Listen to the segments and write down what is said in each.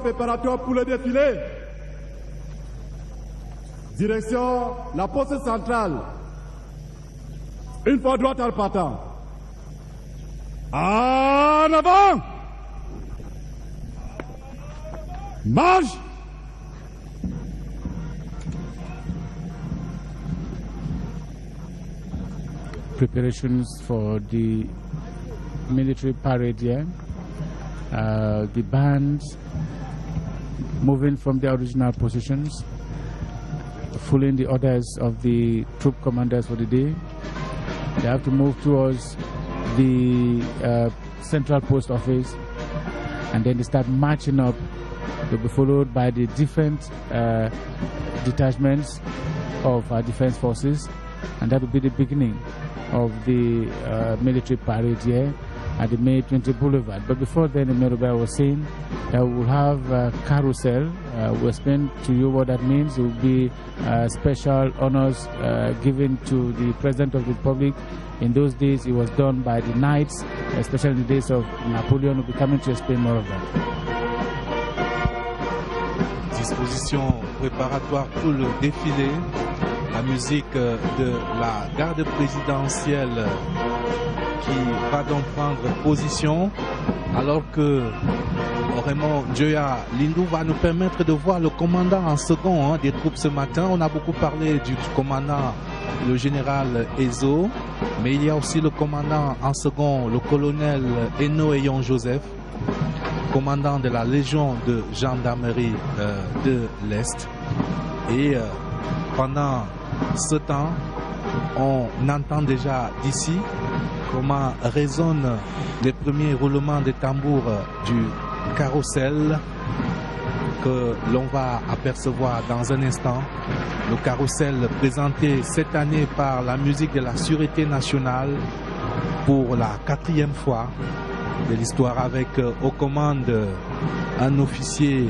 préparatoire pour le défilé. Direction la poste centrale. Une fois droite à le partant. En avant! Marche! Preparations for the military parade here. The bands moving from their original positions, following the orders of the troop commanders for the day. They have to move towards the central post office, and then they start marching up. They'll be followed by the different detachments of our defense forces, and that will be the beginning of the military parade here at the May 20 Boulevard. But before then, Emeruba was saying that we'll have a carousel. We'll explain to you what that means. It will be special honors given to the President of the Republic. In those days, it was done by the knights, especially in the days of Napoleon. We'll be coming to explain more of that. Disposition préparatoire pour le défilé. La musique de la garde présidentielle qui va donc prendre position, alors que Raymond Djoya Lindou va nous permettre de voir le commandant en second des troupes ce matin. On a beaucoup parlé du commandant, le général Ezo, mais il y a aussi le commandant en second, le colonel Eno Eyon Joseph, commandant de la Légion de gendarmerie de l'Est. Et pendant ce temps, on entend déjà d'ici comment résonnent les premiers roulements de tambours du carrousel que l'on va apercevoir dans un instant. Le carrousel présenté cette année par la musique de la Sûreté nationale pour la 4e fois de l'histoire, avec aux commandes un officier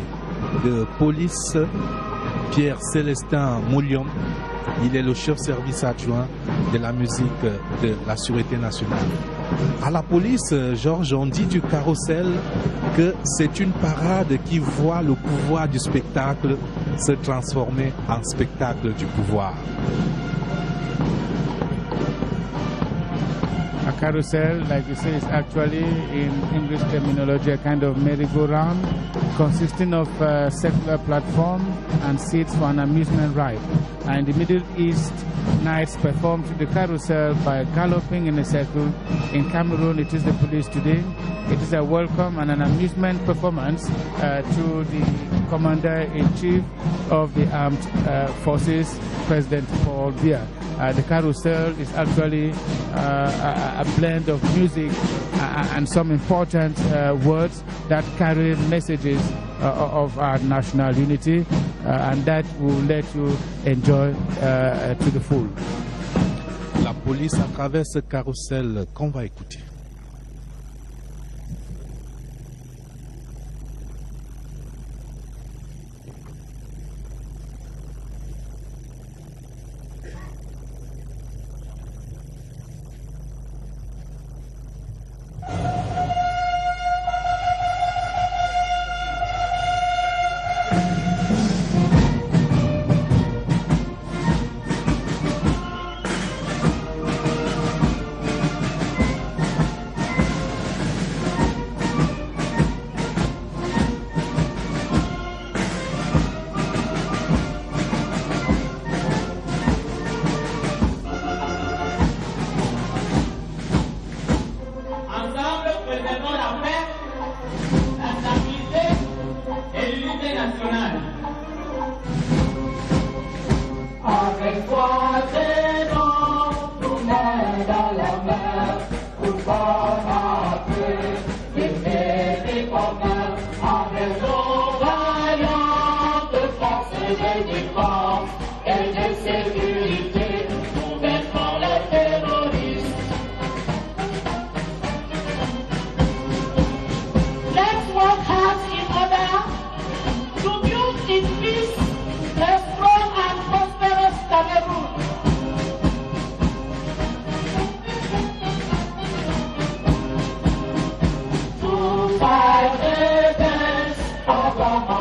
de police, Pierre Célestin Mouliom. Il est le chef service adjoint de la musique de la Sûreté nationale. À la police, Georges, on dit du carrousel que c'est une parade qui voit le pouvoir du spectacle se transformer en spectacle du pouvoir. A carousel, like you say, is actually, in English terminology, a kind of merry-go-round consisting of a circular platform and seats for an amusement ride. And in the Middle East, knights perform to the carousel by galloping in a circle. In Cameroon, it is the police today. It is a welcome and an amusement performance to the Commander-in-Chief of the Armed Forces, President Paul Biya. The carousel is actually a blend of music and some important words that carry messages of our national unity, and that will let you enjoy to the full. La police à travers ce carrousel qu'on va écouter. Bye.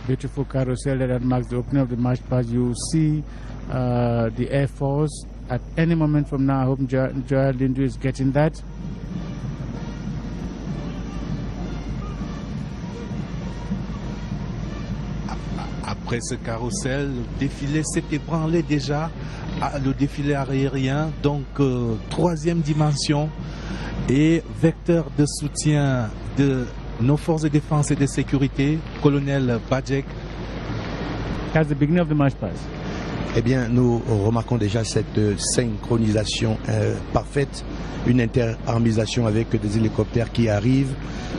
Beautiful carousel that marks the opening of the march past. You see the Air Force at any moment from now. I hope Joel Lindu is getting that. Après ce carrousel, le défilé s'est ébranlé déjà, le défilé aérien, donc troisième dimension et vecteur de soutien de nos forces de défense et de sécurité, colonel Badjek. That's the beginning of the march pass. Eh bien, nous remarquons déjà cette synchronisation parfaite, une interarmisation avec des hélicoptères qui arrivent,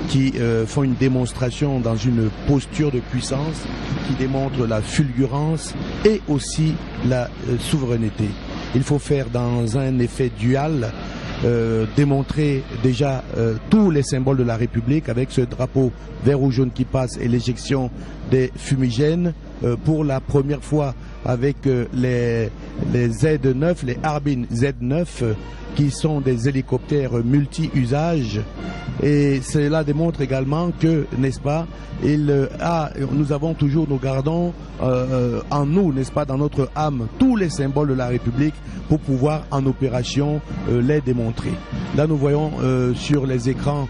qui font une démonstration dans une posture de puissance, qui démontre la fulgurance et aussi la souveraineté. Il faut faire dans un effet dual, démontrer déjà tous les symboles de la République avec ce drapeau vert ou jaune qui passe et l'éjection des fumigènes pour la première fois avec les Z9, les Harbin Z9 qui sont des hélicoptères multi-usages, et cela démontre également que, n'est-ce pas, nous avons toujours, nous gardons en nous, n'est-ce pas, dans notre âme, tous les symboles de la République pour pouvoir en opération les démontrer. Là nous voyons sur les écrans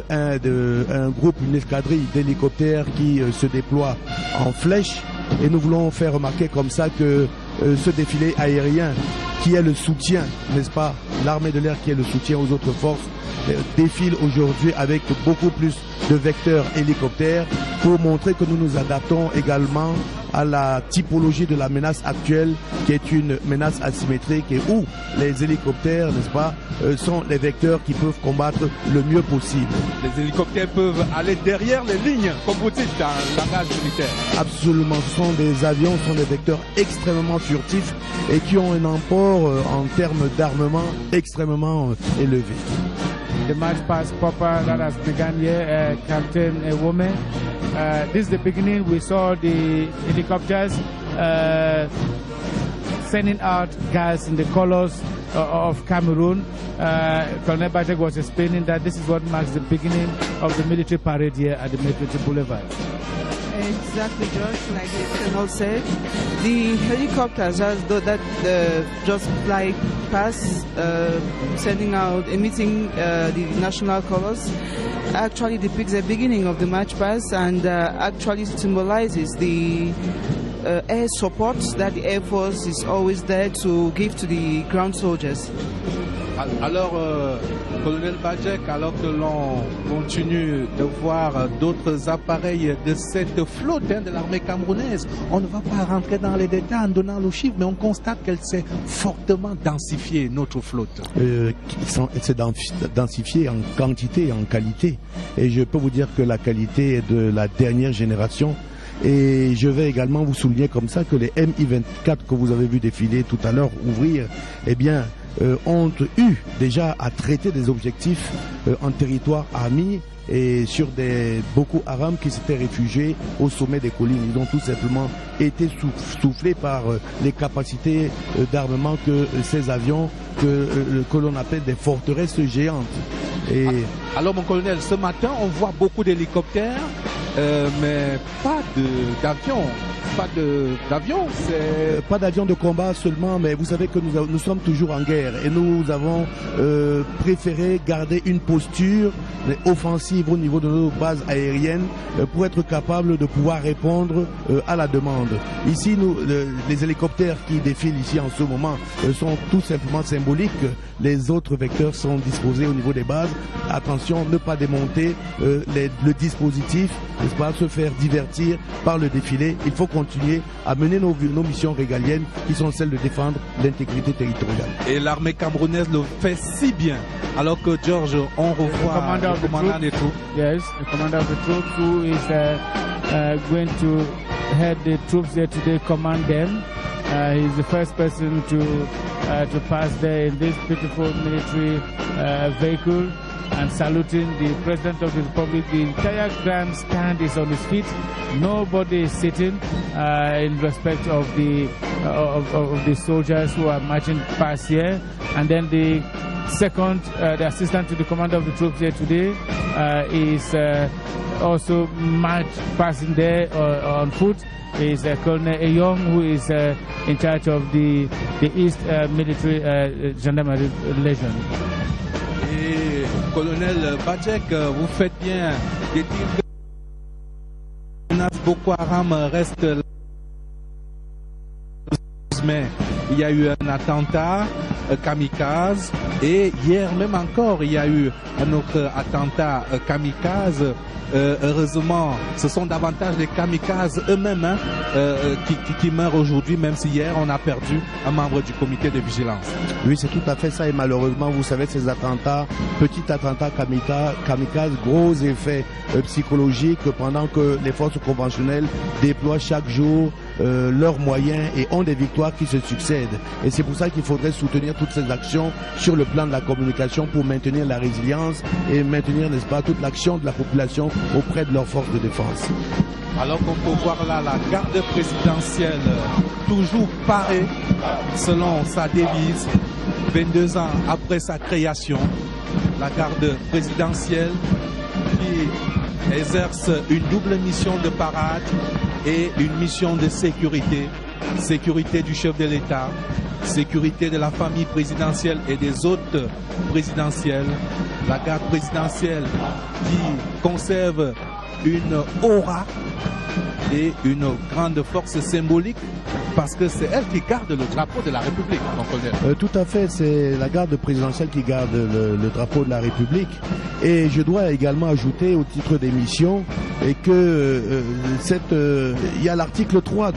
un groupe, une escadrille d'hélicoptères qui se déploie en flèche, et nous voulons faire remarquer comme ça que ce défilé aérien qui est le soutien, n'est-ce pas, l'armée de l'air qui est le soutien aux autres forces, défile aujourd'hui avec beaucoup plus de vecteurs hélicoptères pour montrer que nous nous adaptons également à la typologie de la menace actuelle qui est une menace asymétrique et où les hélicoptères, n'est-ce pas, sont les vecteurs qui peuvent combattre le mieux possible. Les hélicoptères peuvent aller derrière les lignes, comme vous dites dans le langage militaire. Absolument, ce sont des avions, ce sont des vecteurs extrêmement furtifs et qui ont un apport en termes d'armement extrêmement élevé. The March Past Popper that has begun here, Captain Woman. This is the beginning. We saw the helicopters sending out gas in the colors of Cameroon. Colonel Bajek was explaining that this is what marks the beginning of the military parade here at the Military Boulevard. Exactly, George. Like the Colonel said, the helicopters that just fly past, sending out, emitting the national colors, actually depicts the beginning of the March Past and actually symbolizes the air support that the Air Force is always there to give to the ground soldiers. Alors, Colonel Bajek, alors que l'on continue de voir d'autres appareils de cette flotte de l'armée camerounaise, on ne va pas rentrer dans les détails en donnant le chiffre, mais on constate qu'elle s'est fortement densifiée, notre flotte. Elle s'est densifiée en quantité et en qualité. Et je peux vous dire que la qualité est de la dernière génération. Et je vais également vous souligner comme ça que les Mi-24 que vous avez vu défiler tout à l'heure, ouvrir, eh bien, ont eu déjà à traiter des objectifs en territoire ami et sur beaucoup Arabes qui s'étaient réfugiés au sommet des collines. Ils ont tout simplement été soufflés par les capacités d'armement que ces avions que l'on appelle des forteresses géantes. Et alors mon colonel, ce matin on voit beaucoup d'hélicoptères mais pas d'avions. Pas d'avions de combat seulement, mais vous savez que nous sommes toujours en guerre et nous avons préféré garder une posture offensive au niveau de nos bases aériennes pour être capable de pouvoir répondre à la demande. Ici, les hélicoptères qui défilent ici en ce moment sont tout simplement symboliques. Les autres vecteurs sont disposés au niveau des bases. Attention, ne pas démonter le dispositif, n'est-ce pas, se faire divertir par le défilé. Il faut continuer à mener nos missions régaliennes qui sont celles de défendre l'intégrité territoriale. Et l'armée camerounaise le fait si bien. Alors que George, on revoit le commandant des troupes. Yes, the commander of the troops who is going to head the troops there today, command them. He's the first person to pass there in this beautiful military vehicle and saluting the President of the Republic. The entire grand stand is on his feet. Nobody is sitting in respect of the soldiers who are marching past here. And then the second, the assistant to the commander of the troops here today is also passing there on foot. Is Colonel Eyong, who is in charge of the East Military Gendarmerie Legion. Et Colonel Bajek, vous faites bien de dire que la menace Boko Haram reste là. Mais il y a eu un attentat kamikaze et hier même encore il y a eu un autre attentat kamikaze. Heureusement, ce sont davantage les kamikazes eux-mêmes qui meurent aujourd'hui, même si hier on a perdu un membre du comité de vigilance. Oui, c'est tout à fait ça et malheureusement, vous savez, ces attentats, petits attentats kamikazes, gros effets psychologiques pendant que les forces conventionnelles déploient chaque jour leurs moyens et ont des victoires qui se succèdent. Et c'est pour ça qu'il faudrait soutenir toutes ces actions sur le plan de la communication pour maintenir la résilience et maintenir, n'est-ce pas, toute l'action de la population auprès de leurs forces de défense. Alors qu'on peut voir là la garde présidentielle toujours parée selon sa devise, 22 ans après sa création, la garde présidentielle qui exerce une double mission de parade et une mission de sécurité. Sécurité du chef de l'État, sécurité de la famille présidentielle et des autres présidentielles. La garde présidentielle qui conserve une aura et une grande force symbolique parce que c'est elle qui garde le drapeau de la République, mon colonel. Tout à fait, c'est la garde présidentielle qui garde le drapeau de la République. Et je dois également ajouter au titre des missions et que il y a l'article 3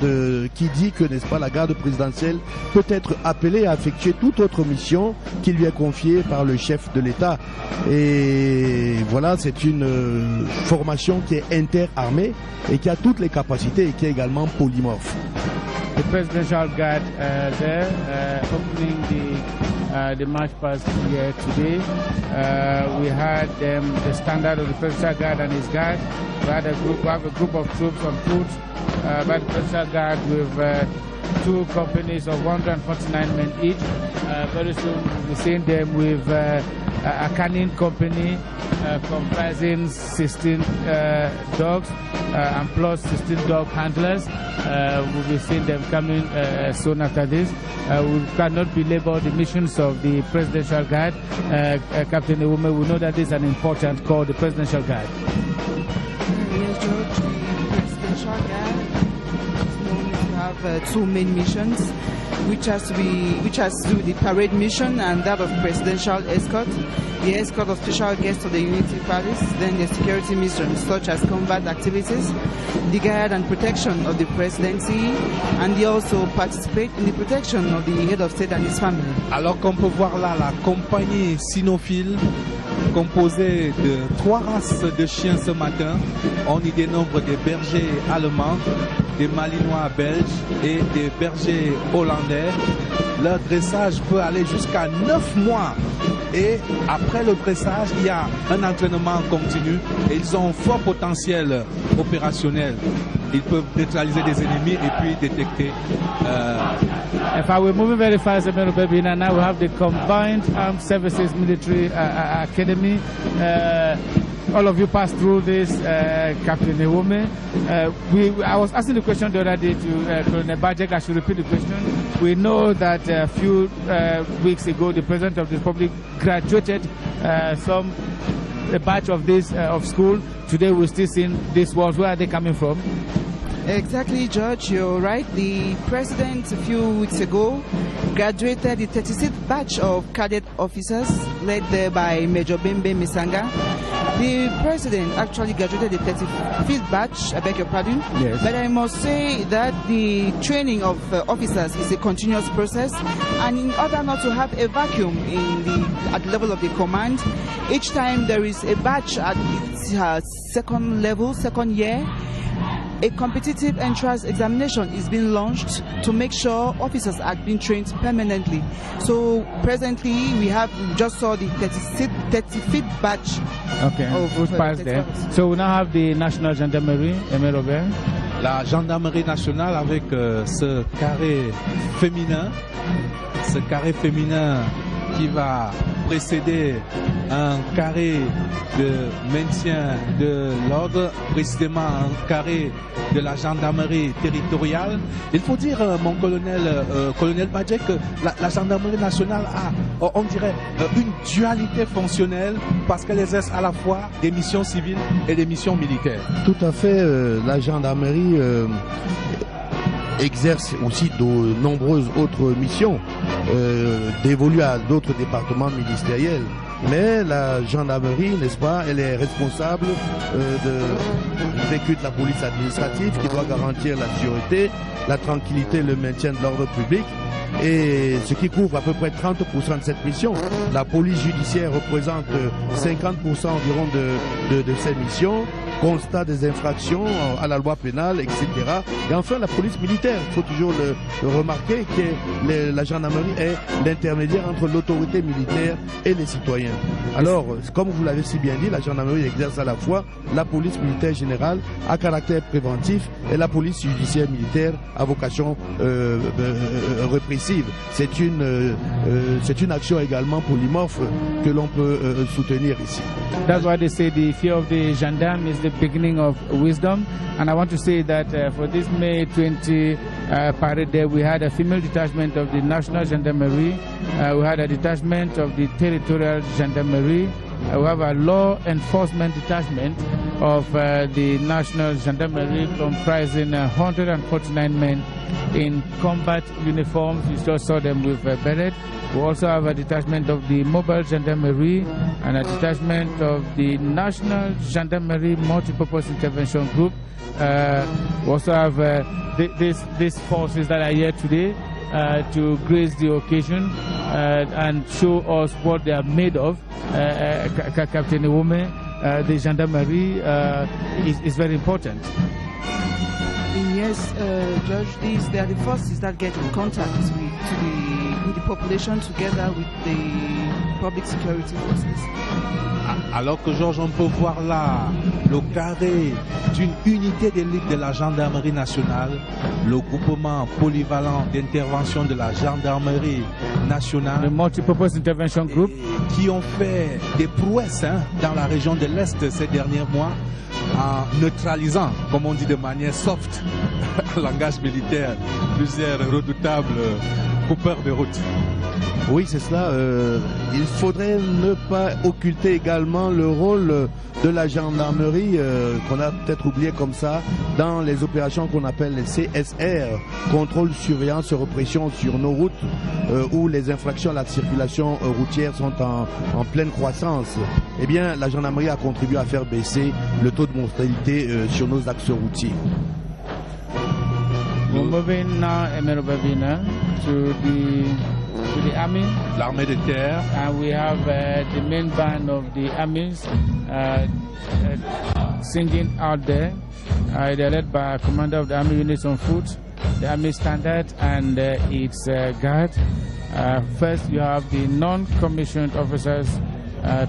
qui dit que, n'est-ce pas, la garde présidentielle peut être appelée à effectuer toute autre mission qui lui est confiée par le chef de l'État. Et voilà, c'est une formation qui est interarmée et qui a toutes les capacités et qui est également polymorphe. The Presidential Guard there opening the march past here today. We had the standard of the Presidential Guard and his guard. We have a group of troops on foot by the Presidential Guard with 2 companies of 149 men each. Very soon we'll be seeing them with a canine company comprising 16 dogs and plus 16 dog handlers. We'll be seeing them coming soon after this. We cannot belabor the missions of the Presidential Guard. Captain Ewume, we know that this is an important call, the Presidential Guard. Yes, George, the Presidential Guard is known to have 2 main missions, which has to do with the parade mission and that of presidential escort, the escort of special guests of the Unity Palace, then the security missions such as combat activities, the guard and protection of the presidency, and they also participate in the protection of the head of state and his family. Alors qu'on peut voir là la compagnie cynophile composée de 3 races de chiens ce matin. On y dénombre des bergers allemands, des malinois belges et des bergers hollandais. Leur dressage peut aller jusqu'à 9 mois. Et après le dressage, il y a un entraînement continu et ils ont un fort potentiel opérationnel. Ils peuvent neutraliser des ennemis et puis détecter. We're moving very fast, baby. Now we have the Combined Armed Services Military Academy. All of you passed through this, Captain Ewume. I was asking the question the other day to Colonel Bajek. I should repeat the question. We know that a few weeks ago, the President of the Republic graduated a batch of this of school. Today, we're still seeing these walls. Where are they coming from? Exactly, George, you're right. The President a few weeks ago graduated the 36th batch of cadet officers led there by Major Bembe Misanga. The President actually graduated the 35th batch, I beg your pardon. Yes. But I must say that the training of officers is a continuous process, and in order not to have a vacuum at the level of the command, each time there is a batch at its second level, second year, a competitive entrance examination is being launched to make sure officers are being trained permanently. So presently we just saw the 35th batch. Okay, who's passed there? So we now have the National Gendarmerie, Aimé Robert. La gendarmerie nationale avec ce carré féminin qui va précéder un carré de maintien de l'ordre, précisément un carré de la gendarmerie territoriale. Il faut dire, mon colonel Bajek, que la gendarmerie nationale a, on dirait, une dualité fonctionnelle parce qu'elle exerce à la fois des missions civiles et des missions militaires. Tout à fait, la gendarmerie exerce aussi de nombreuses autres missions dévolues à d'autres départements ministériels. Mais la gendarmerie, n'est-ce pas, elle est responsable du vécu de la police administrative qui doit garantir la sûreté, la tranquillité, le maintien de l'ordre public. Et ce qui couvre à peu près 30% de cette mission. La police judiciaire représente 50% environ de ces missions. Constat des infractions à la loi pénale, etc. Et enfin, la police militaire. Il faut toujours le remarquer que la gendarmerie est l'intermédiaire entre l'autorité militaire et les citoyens. Alors, comme vous l'avez si bien dit, la gendarmerie exerce à la fois la police militaire générale à caractère préventif et la police judiciaire militaire à vocation répressive. C'est une action également polymorphe que l'on peut soutenir ici. That's why they say the fear of the gendarme is the beginning of wisdom. And I want to say that for this May 20 parade day, we had a female detachment of the National Gendarmerie. We had a detachment of the Territorial Gendarmerie. We have a law enforcement detachment of the National Gendarmerie, comprising 149 men in combat uniforms. You just saw them with a beret. We also have a detachment of the Mobile Gendarmerie and a detachment of the National Gendarmerie Multipurpose Intervention Group. We also have these forces that are here today to grace the occasion and show us what they are made of. Captain Iwome, the gendarmerie is very important. Yes, Judge, they are the forces that get in contact with the population together with the public security forces. Alors que Georges, on peut voir là le carré d'une unité d'élite de la gendarmerie nationale, le groupement polyvalent d'intervention de la gendarmerie nationale, the Multipurpose Intervention Group, qui ont fait des prouesses dans la région de l'Est ces derniers mois, en neutralisant, comme on dit de manière soft, langage militaire, plusieurs redoutables coupeurs de route. Oui, c'est cela. Il faudrait ne pas occulter également le rôle de la gendarmerie, qu'on a peut-être oublié comme ça, dans les opérations qu'on appelle les CSR, contrôle, surveillance et répression sur nos routes, où les infractions à la circulation routière sont en pleine croissance. Eh bien, la gendarmerie a contribué à faire baisser le taux de mortalité sur nos axes routiers. We're moving now, Emerobabina, to the army. L'armée de terre. And we have the main band of the armies singing out there. They're led by a commander of the army units on foot, the army standard, and its guard. First, you have the non-commissioned officers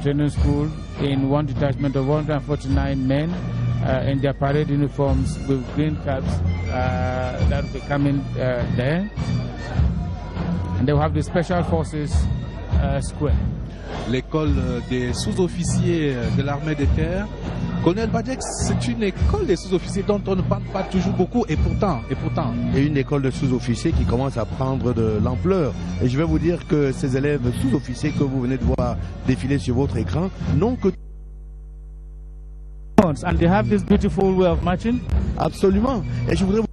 training school in one detachment of 149 men in their parade uniforms with green caps that will be coming there. And they will have the Special Forces Square. L'école des sous-officiers de l'armée de terre. Colonel Badek, c'est une école des sous-officiers dont on ne parle pas toujours beaucoup, et pourtant. Et une école de sous-officiers qui commence à prendre de l'ampleur. Et je vais vous dire que ces élèves sous-officiers que vous venez de voir défiler sur votre écran n'ont que... And they have this beautiful way of marching. Absolument. Et je voudrais vous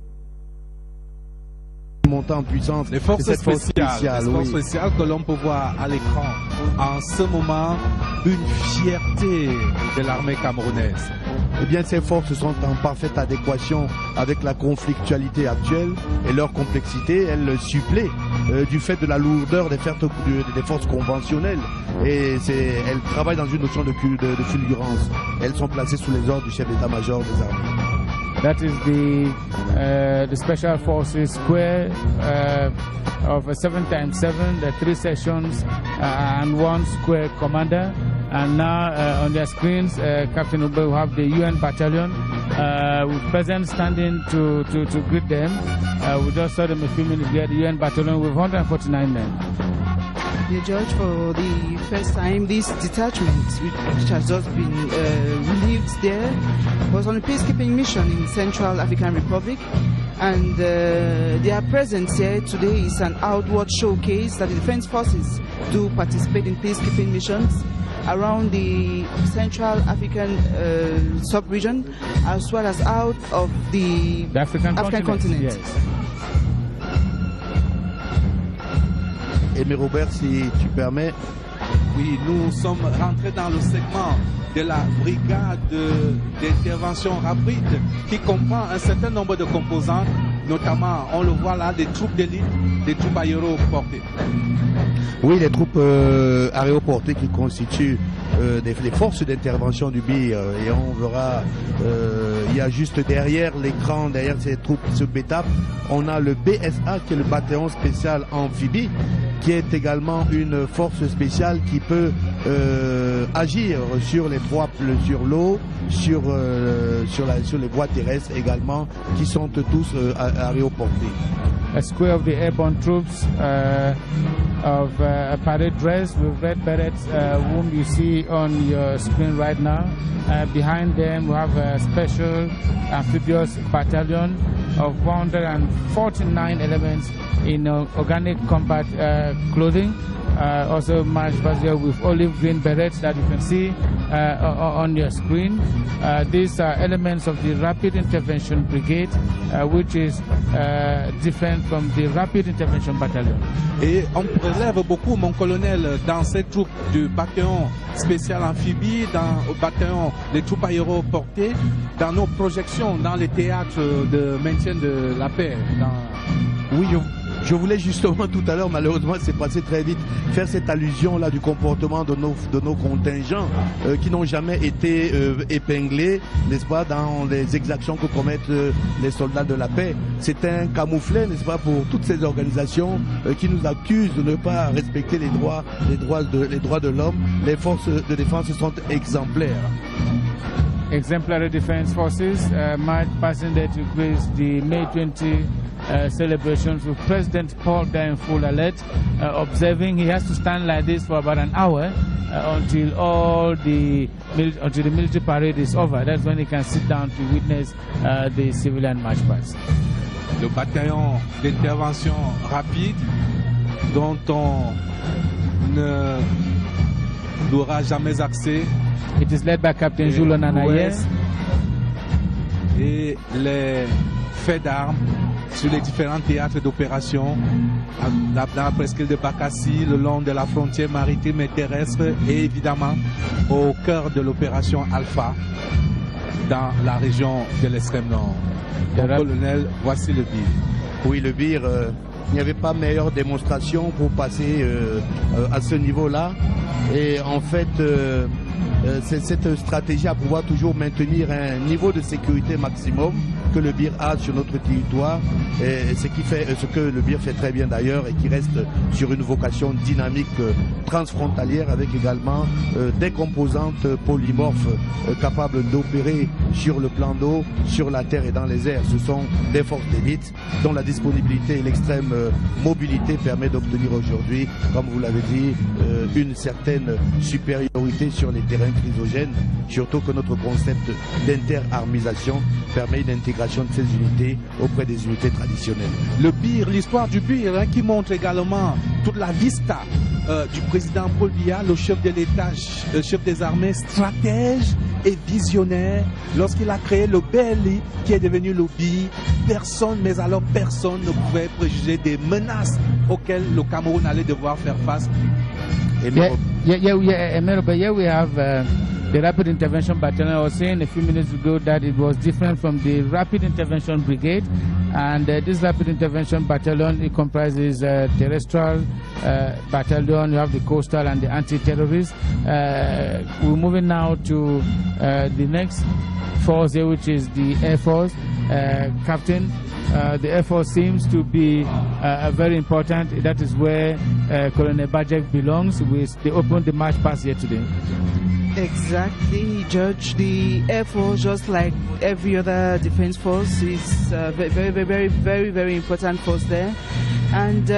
monter en puissance. Les forces spéciales, oui. forces spéciales que l'on peut voir à l'écran. En ce moment, une fierté de l'armée camerounaise. Eh bien, ces forces sont en parfaite adéquation avec la conflictualité actuelle et leur complexité. Elles suppléent du fait de la lourdeur des forces conventionnelles. Et elles travaillent dans une notion de fulgurance. Elles sont placées sous les ordres du chef d'état-major des armées. That is the Special Forces Square of a 7x7, the 3 sections and 1 square commander. And now on their screens, Captain Ube will have the UN battalion with President standing to greet them. We just saw them a few minutes ago, the UN battalion with 149 men. The judge, for the first time, this detachment, which has just been relieved there, was on a peacekeeping mission in Central African Republic. And their presence here today is an outward showcase that the defense forces do participate in peacekeeping missions around the Central African sub-region, as well as out of the African continent. Yes. Et Robert, si tu permets. Oui, nous sommes rentrés dans le segment de la brigade d'intervention rapide qui comprend un certain nombre de composants, notamment, on le voit là, des troupes d'élite, des troupes aéroportées. Oui, les troupes aéroportées qui constituent les forces d'intervention du BIR. Et on verra, il y a juste derrière l'écran, derrière ces troupes, ce BETAP, on a le BSA qui est le bataillon spécial amphibie, qui est également une force spéciale qui peut agir sur les voies, sur l'eau, sur les voies terrestres également, qui sont tous aéroportés. A square of the airborne troops of a parade dress with red berets, whom you see on your screen right now. Behind them we have a special amphibious battalion of 149 elements in organic combat clothing. Also marched past here with olive green berets that you can see on your screen. These are elements of the Rapid Intervention Brigade, which is different from the Rapid Intervention Battalion. Et on relève beaucoup, mon colonel, dans cette troupe du bataillon spécial amphibie, dans le bataillon des troupes aéroportées, dans nos projections, dans les théâtres de maintien de la paix. Oui, je voulais justement tout à l'heure, malheureusement c'est passé très vite, faire cette allusion là du comportement de nos contingents qui n'ont jamais été épinglés, n'est-ce pas, dans les exactions que commettent les soldats de la paix. C'est un camouflet, n'est-ce pas, pour toutes ces organisations qui nous accusent de ne pas respecter les droits de l'homme. Les forces de défense sont exemplaires. Exemplary Defense Forces marched passing there to grace the May 20 celebrations with President Paul there in full alert, observing. He has to stand like this for about an hour until the military parade is over. That's when he can sit down to witness the civilian march past. Le bataillon d'intervention rapide dont on n'aura jamais accès. It is led by Captain Jules Nanaye. Et les faits d'armes sur les différents théâtres d'opération dans la presqu'île de Bakassi, le long de la frontière maritime et terrestre, et évidemment au cœur de l'opération Alpha dans la région de l'extrême nord. Mon colonel, voici le BIR. Oui, le BIR, il n'y avait pas meilleure démonstration pour passer à ce niveau-là. Et en fait, c'est cette stratégie à pouvoir toujours maintenir un niveau de sécurité maximum que le BIR a sur notre territoire, et ce que le BIR fait très bien d'ailleurs, et qui reste sur une vocation dynamique transfrontalière, avec également des composantes polymorphes capables d'opérer sur le plan d'eau, sur la terre et dans les airs. Ce sont des forces d'élite dont la disponibilité et l'extrême mobilité permet d'obtenir aujourd'hui, comme vous l'avez dit, une certaine supériorité sur les terrains chrysogènes, surtout que notre concept d'interarmisation permet une intégration de ces unités auprès des unités traditionnelles. Le BIR, l'histoire du BIR, hein, qui montre également toute la vista du président Paul Biya, le chef de l'État, chef des armées, stratège et visionnaire. Lorsqu'il a créé le BLI, qui est devenu le BIR, personne ne pouvait préjuger des menaces auxquelles le Cameroun allait devoir faire face. Here we have the Rapid Intervention Battalion. I was saying a few minutes ago that it was different from the Rapid Intervention Brigade, and this Rapid Intervention Battalion, it comprises terrestrial battalion, you have the coastal and the anti-terrorist. We're moving now to the next force here, which is the Air Force. Captain, the Air Force seems to be very important. That is where Colonel Bajek belongs. They opened the march past here today. Exactly, Judge. The Air Force, just like every other defense force, is a very important force there. And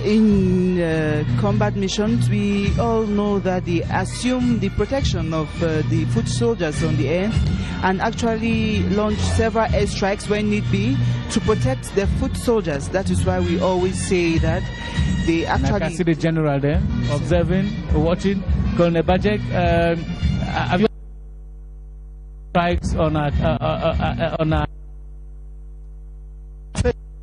in combat missions, we all know that they assume the protection of the foot soldiers on the air, and actually launch several airstrikes when need be to protect the foot soldiers. That is why we always say that they actually... And I can see the general there, observing, watching. Colonel Bajek, have you strikes on a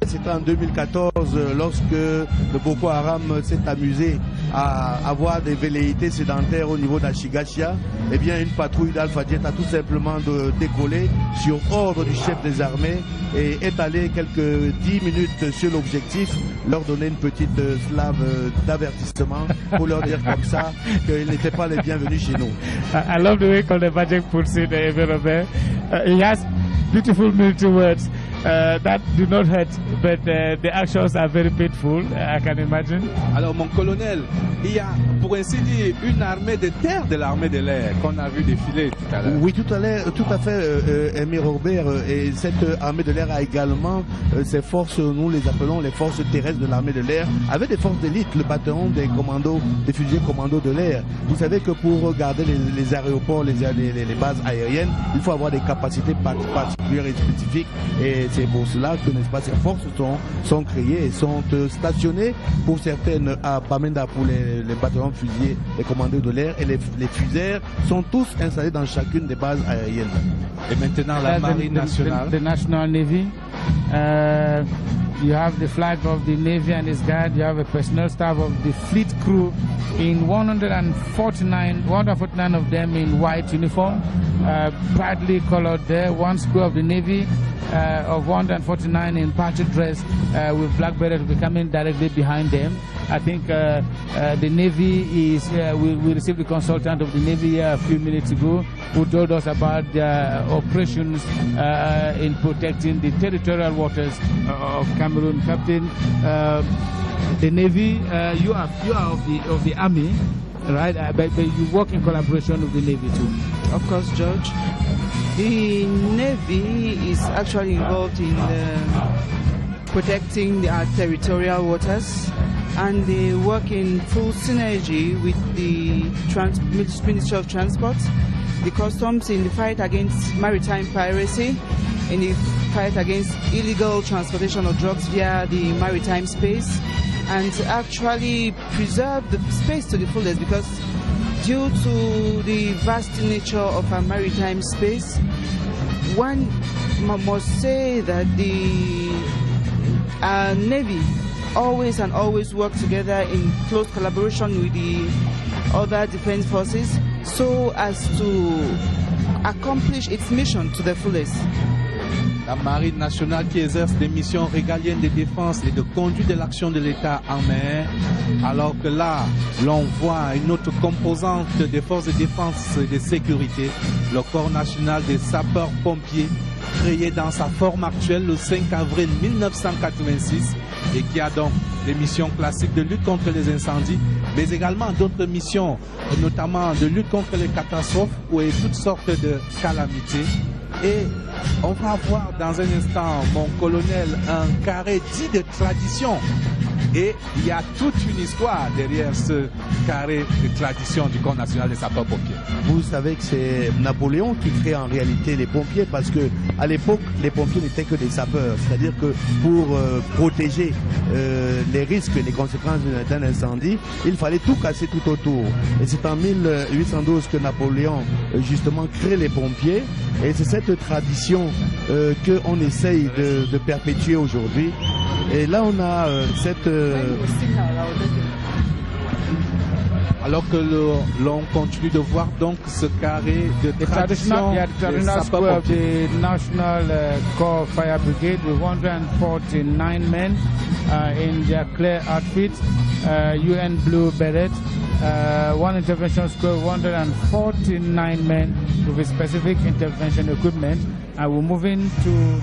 C'était en 2014 lorsque le Boko Haram s'est amusé à avoir des velléités sédentaires au niveau d'Ashigashia. Eh bien, une patrouille d'Alpha Jet a tout simplement décollé sur ordre du chef des armées et est allé quelques 10 minutes sur l'objectif, leur donner une petite slave d'avertissement pour leur dire comme ça qu'ils n'étaient pas les bienvenus chez nous. I love the way Colonel Bajek puts it, Robert. He has beautiful military words. That do not hurt, but the actions are very painful, I can imagine. Alors, mon colonel, il y a, pour ainsi dire, une armée de terre de l'armée de l'air qu'on a vu défiler tout à l'heure. Oui, tout à fait, Aimé Robert. Et cette armée de l'air a également ses forces, nous les appelons les forces terrestres de l'armée de l'air, avec des forces d'élite, le bataillon des commandos, des fusiliers commandos de l'air. Vous savez que pour garder les aéroports, les bases aériennes, il faut avoir des capacités particulières et spécifiques. Et c'est pour cela que, n'est-ce pas, ces forces sont créées et sont stationnées pour certaines à Bamenda pour les bataillons fusiliers, les commandeurs de l'air, et les fuseurs sont tous installés dans chacune des bases aériennes. Et maintenant la Marine nationale. The National Navy. You have the flag of the Navy and its guard. You have a personnel staff of the fleet crew in 149 of them in white uniform, brightly colored there. One crew of the Navy of 149 in party dress with black berets coming directly behind them. I think the Navy is, we received the consultant of the Navy a few minutes ago who told us about the operations in protecting the territorial waters of Cameroon. Captain, the Navy, you are of the Army, right? But you work in collaboration with the Navy too. Of course, George. The Navy is actually involved in protecting our territorial waters, and they work in full synergy with the Ministry of Transport, the Customs in the fight against maritime piracy, in the fight against illegal transportation of drugs via the maritime space, and to actually preserve the space to the fullest, because due to the vast nature of our maritime space, one must say that the Navy always work together in close collaboration with the other defense forces so as to accomplish its mission to the fullest. La Marine nationale qui exerce des missions régaliennes de défense et de conduite de l'action de l'État en mer, alors que là, l'on voit une autre composante des forces de défense et de sécurité, le Corps national des sapeurs-pompiers, créé dans sa forme actuelle le 5 avril 1986 et qui a donc des missions classiques de lutte contre les incendies, mais également d'autres missions, notamment de lutte contre les catastrophes ou toutes sortes de calamités. Et on va voir dans un instant, mon colonel, un carré dit de tradition. Et il y a toute une histoire derrière ce carré de tradition du Corps national des sapeurs-pompiers. Vous savez que c'est Napoléon qui crée en réalité les pompiers, parce que à l'époque, les pompiers n'étaient que des sapeurs. C'est-à-dire que pour protéger les risques et les conséquences d'un incendie, il fallait tout casser tout autour. Et c'est en 1812 que Napoléon justement crée les pompiers. Et c'est cette tradition qu'on essaye de perpétuer aujourd'hui. Et là, on a cette... Alors que l'on continue de voir donc ce carré de tradition the traditional square of the National Corps Fire Brigade with 149 men in their clear outfits, UN blue beret, one intervention square 149 men with specific intervention equipment. And we're moving to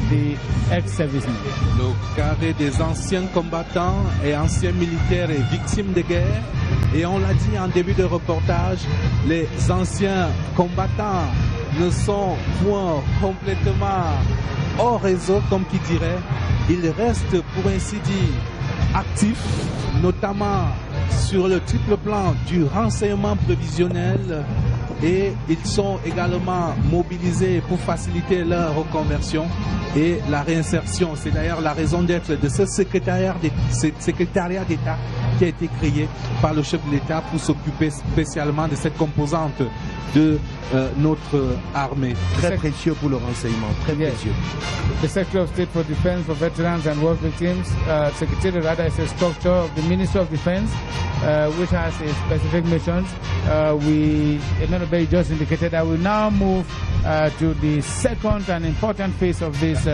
the ex-servicemen. Le carré des anciens combattants et anciens militaires et victimes de guerre. Et on l'a dit en début de reportage, les anciens combattants ne sont point complètement hors réseau, comme qui dirait. Ils restent, pour ainsi dire, actifs, notamment sur le triple plan du renseignement prévisionnel, et ils sont également mobilisés pour faciliter leur reconversion et la réinsertion. C'est d'ailleurs la raison d'être de ce secrétariat d'État qui a été créé par le chef de l'État pour s'occuper spécialement de cette composante de notre armée. Très précieux pour le renseignement, très précieux. The Secretary of State for Defense for Veterans and War Victims, Secretary rather, is a structure of the Ministry of Defense, which has a specific missions. Emmanuel just indicated that we now move to the second and important phase of this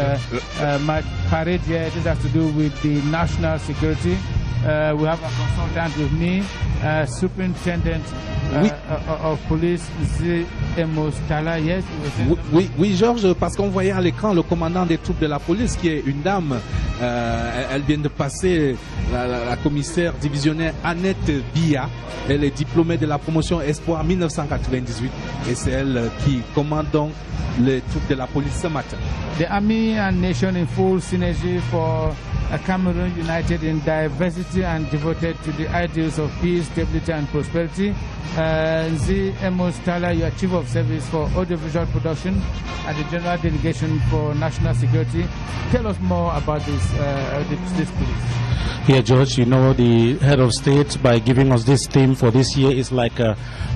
parade here. This has to do with the national security. We have a consultant with me, Superintendent of Police, Mostala. Yes. Oui, Georges, parce qu'on voyait à l'écran le commandant des troupes de la police, qui est une dame. Elle vient de passer, la commissaire divisionnaire Annette Bia. Elle est diplômée de la promotion Espoir 1998 et c'est elle qui commande donc les troupes de la police ce matin. The army and nation in full synergy for a Cameroon united in diversity and devoted to the ideals of peace, stability and prosperity. Nzi Emos Tala, you are Chief of Service for Audiovisual Production at the General Delegation for National Security. Tell us more about this police. Yeah, George, you know, the head of state, by giving us this theme for this year, is like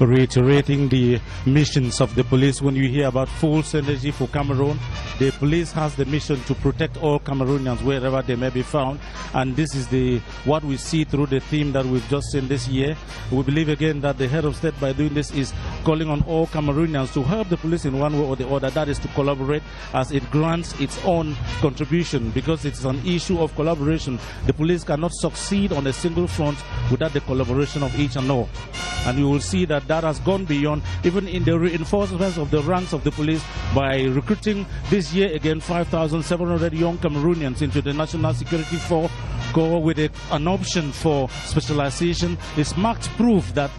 reiterating the missions of the police. When you hear about full synergy for Cameroon, the police has the mission to protect all Cameroonians wherever they may be found. And this is what we see through the theme that we've just seen this year. We believe again that the head of state, by doing this, is calling on all Cameroonians to help the police in one way or the other. That is to collaborate as it grants its own contribution, because it's an issue of collaboration. The police cannot succeed on a single front without the collaboration of each and all. And you will see that has gone beyond, even in the reinforcement of the ranks of the police, by recruiting this year again 5,700 young Cameroonians into the National Security Corps with an option for specialization. Is marked proof that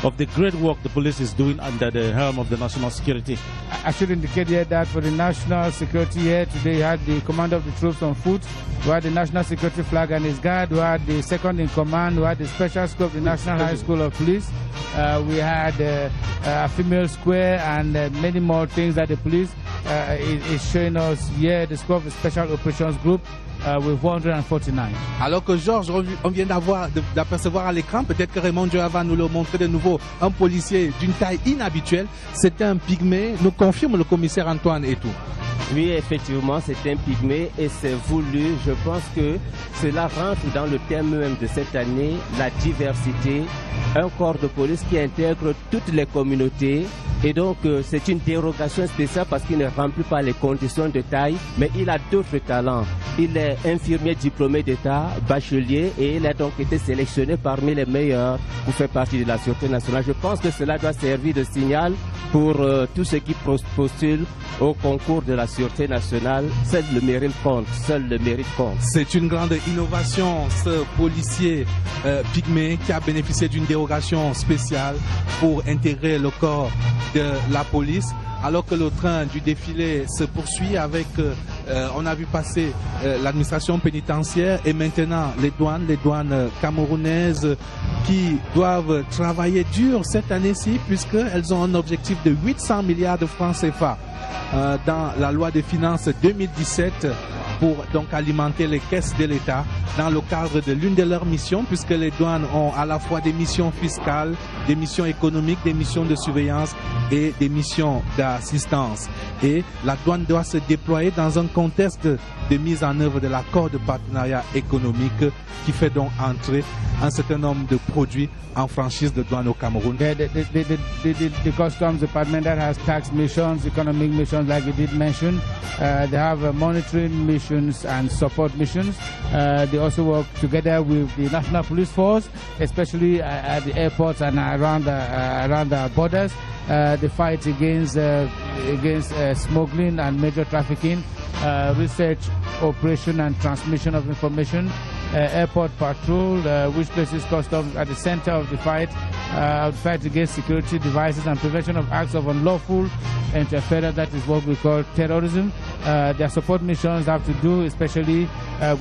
of the great work the police is doing under the helm of the national security. I should indicate here that for the national security here today, you had the commander of the troops on foot, who had the national security flag and his guard, who had the second in command, who had the special scope, the National High School of Police. We had a female square and many more things that the police is showing us here, the scope of the Special Operations Group. With 149. Alors que Georges, on vient d'apercevoir à l'écran, peut-être que Raymond Joa va nous le montrer de nouveau, un policier d'une taille inhabituelle. C'est un pygmée, nous confirme le commissaire Antoine et tout. Oui, effectivement, c'est un pygmée et c'est voulu. Je pense que cela rentre dans le thème même de cette année, la diversité. Un corps de police qui intègre toutes les communautés. Et donc, c'est une dérogation spéciale parce qu'il ne remplit pas les conditions de taille, mais il a d'autres talents. Il est infirmier diplômé d'État, bachelier, et il a donc été sélectionné parmi les meilleurs pour faire partie de la Sûreté nationale. Je pense que cela doit servir de signal pour tous ceux qui postulent au concours de la Sûreté nationale. Seul le mérite compte, seul le mérite compte. C'est une grande innovation, ce policier pygmée qui a bénéficié d'une dérogation spéciale pour intégrer le corps de la police, alors que le train du défilé se poursuit avec, on a vu passer l'administration pénitentiaire et maintenant les douanes camerounaises qui doivent travailler dur cette année-ci puisqu'elles ont un objectif de 800 milliards de francs CFA dans la loi des finances 2017 pour donc alimenter les caisses de l'État dans le cadre de l'une de leurs missions, puisque les douanes ont à la fois des missions fiscales, des missions économiques, des missions de surveillance et des missions d'assistance. Et la douane doit se déployer dans un contexte de mise en œuvre de l'accord de partenariat économique qui fait donc entrer un certain nombre de produits en franchise de douane au Cameroun. The Customs Department that has tax missions, economic missions like you did mention, they have monitoring missions and support missions. They also work together with the National Police Force, especially at the airports and around the borders. The fight against smuggling and major trafficking, research, operation and transmission of information, airport patrol, which places customs at the center of the fight against security devices and prevention of acts of unlawful interference. That is what we call terrorism. Their support missions have to do especially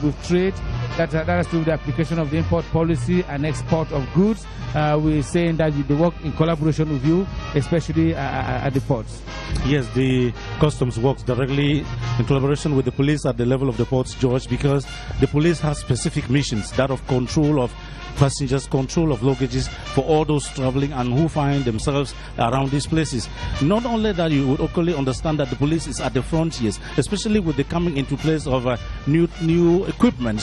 with trade. That has to do with the application of the import policy and export of goods. We're saying that they work in collaboration with you, especially at the ports. Yes, the customs works directly in collaboration with the police at the level of the ports, George, because the police has specific missions, that of control of passengers, control of luggages for all those traveling and who find themselves around these places. Not only that, you would equally understand that the police is at the frontiers, especially with the coming into place of new equipment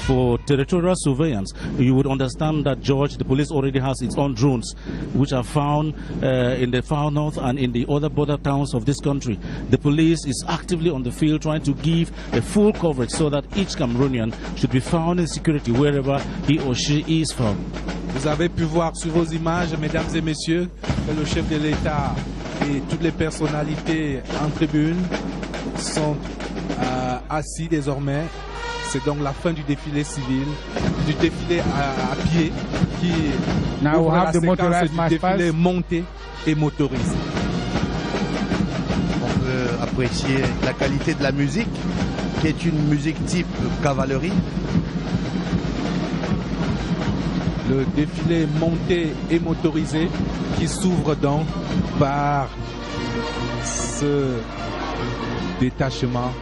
for territorial surveillance. You would understand that, George, the police already has its own drones, which are found in the far north and in the other border towns of this country. The police is actively on the field trying to give a full coverage so that each Cameroonian should be found in security wherever he or she is from. Vous avez pu voir sur vos images, mesdames et messieurs, que le chef de l'État et toutes les personnalités en tribune sont assis désormais. C'est donc la fin du défilé civil, du défilé à pied qui ouvre la séquence du défilé monté et motorisé. On peut apprécier la qualité de la musique, qui est une musique type cavalerie. Le défilé monté et motorisé qui s'ouvre donc par ce détachement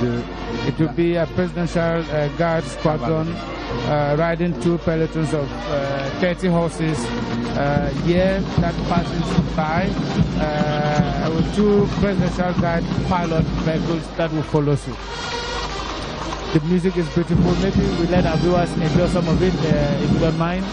de... It will be a presidential guard squadron riding 2 pelotons of 30 horses here that passes by with 2 presidential guard pilot vehicles that will follow suit. The music is beautiful. Maybe we let our viewers enjoy some of it if you don't mind.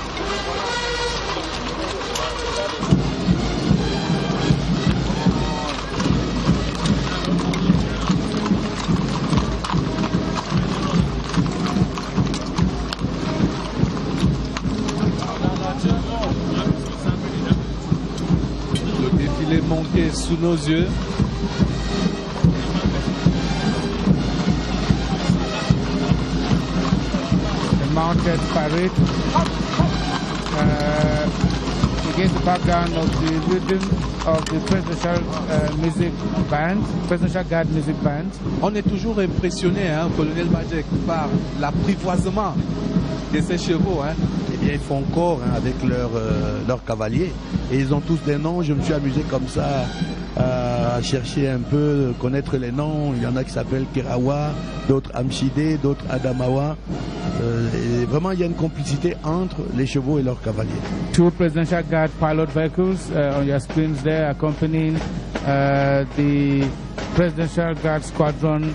Le défilé monté sous nos yeux. Mounted parade against the background of the rhythm of the presidential music band, presidential guard music band. On est toujours impressionné, hein, colonel Majek, par l'apprivoisement de ces chevaux. Hein. Eh bien, ils font corps avec leurs cavaliers et ils ont tous des noms. Je me suis amusé comme ça à chercher un peu, connaître les noms. Il y en a qui s'appellent Kerawa, d'autres Amshide, d'autres Adamawa. Et vraiment, il y a une complicité entre les chevaux et leurs cavaliers. 2 presidential guard pilot vehicles on your screens there, accompanying the presidential guard squadron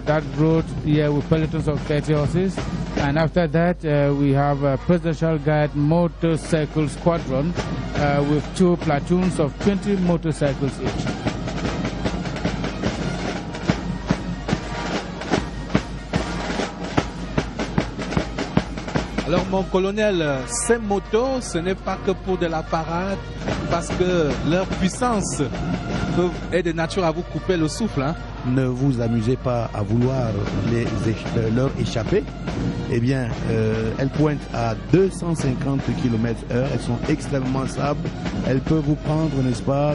that rode here with pelotons of 30 horses. And after that, we have a presidential guard motorcycle squadron with 2 platoons of 20 motorcycles each. Alors mon colonel, ces motos, ce n'est pas que pour de la parade, parce que leur puissance est de nature à vous couper le souffle. Hein. Ne vous amusez pas à vouloir leur échapper. Eh bien, elles pointent à 250 km/h. Elles sont extrêmement stables. Elles peuvent vous prendre, n'est-ce pas,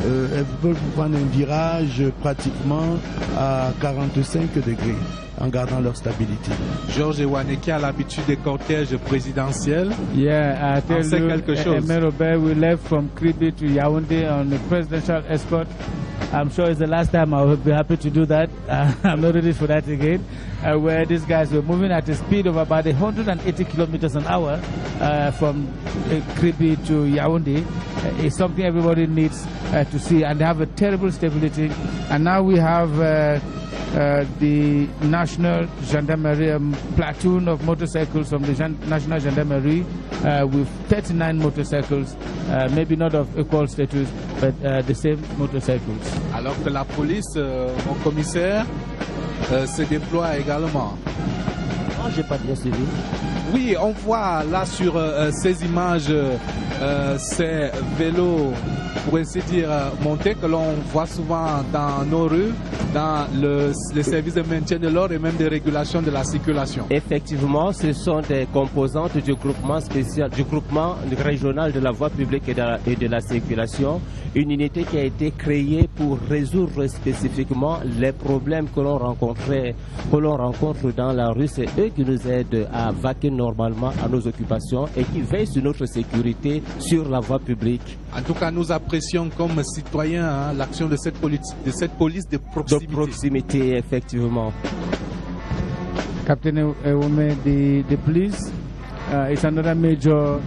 elles peuvent vous prendre un virage pratiquement à 45 degrés. En gardant leur stabilité. Georges Ewane qui a l'habitude des cortèges présidentiels. Yeah, I tell you, quelque chose. Robert, we left from Kribi to Yaoundé on a presidential escort. I'm sure it's the last time I will be happy to do that. I'm not ready for that again. Where these guys were moving at a speed of about 180 kilometers an hour from Kribi to Yaoundé. It's something everybody needs to see, and they have a terrible stability. And now we have the National Gendarmerie platoon of motorcycles from the National Gendarmerie with 39 motorcycles, maybe not of equal status, but the same motorcycles. Alors que la police, mon commissaire, se déploie également. Oh, j'ai pas bien suivi. Oui, on voit là sur ces images ces vélos, pour ainsi dire, montés que l'on voit souvent dans nos rues, dans les services de maintien de l'ordre et même de régulation de la circulation. Effectivement, ce sont des composantes du groupement spécial, du groupement régional de la voie publique et de la circulation, une unité qui a été créée pour résoudre spécifiquement les problèmes que l'on rencontre dans la rue. C'est eux qui nous aident à vaquer normalement à nos occupations et qui veillent sur notre sécurité sur la voie publique. En tout cas, nous apprécions comme citoyens l'action de cette police de proximité. De proximité, effectivement. Captain Ewume, the police is another major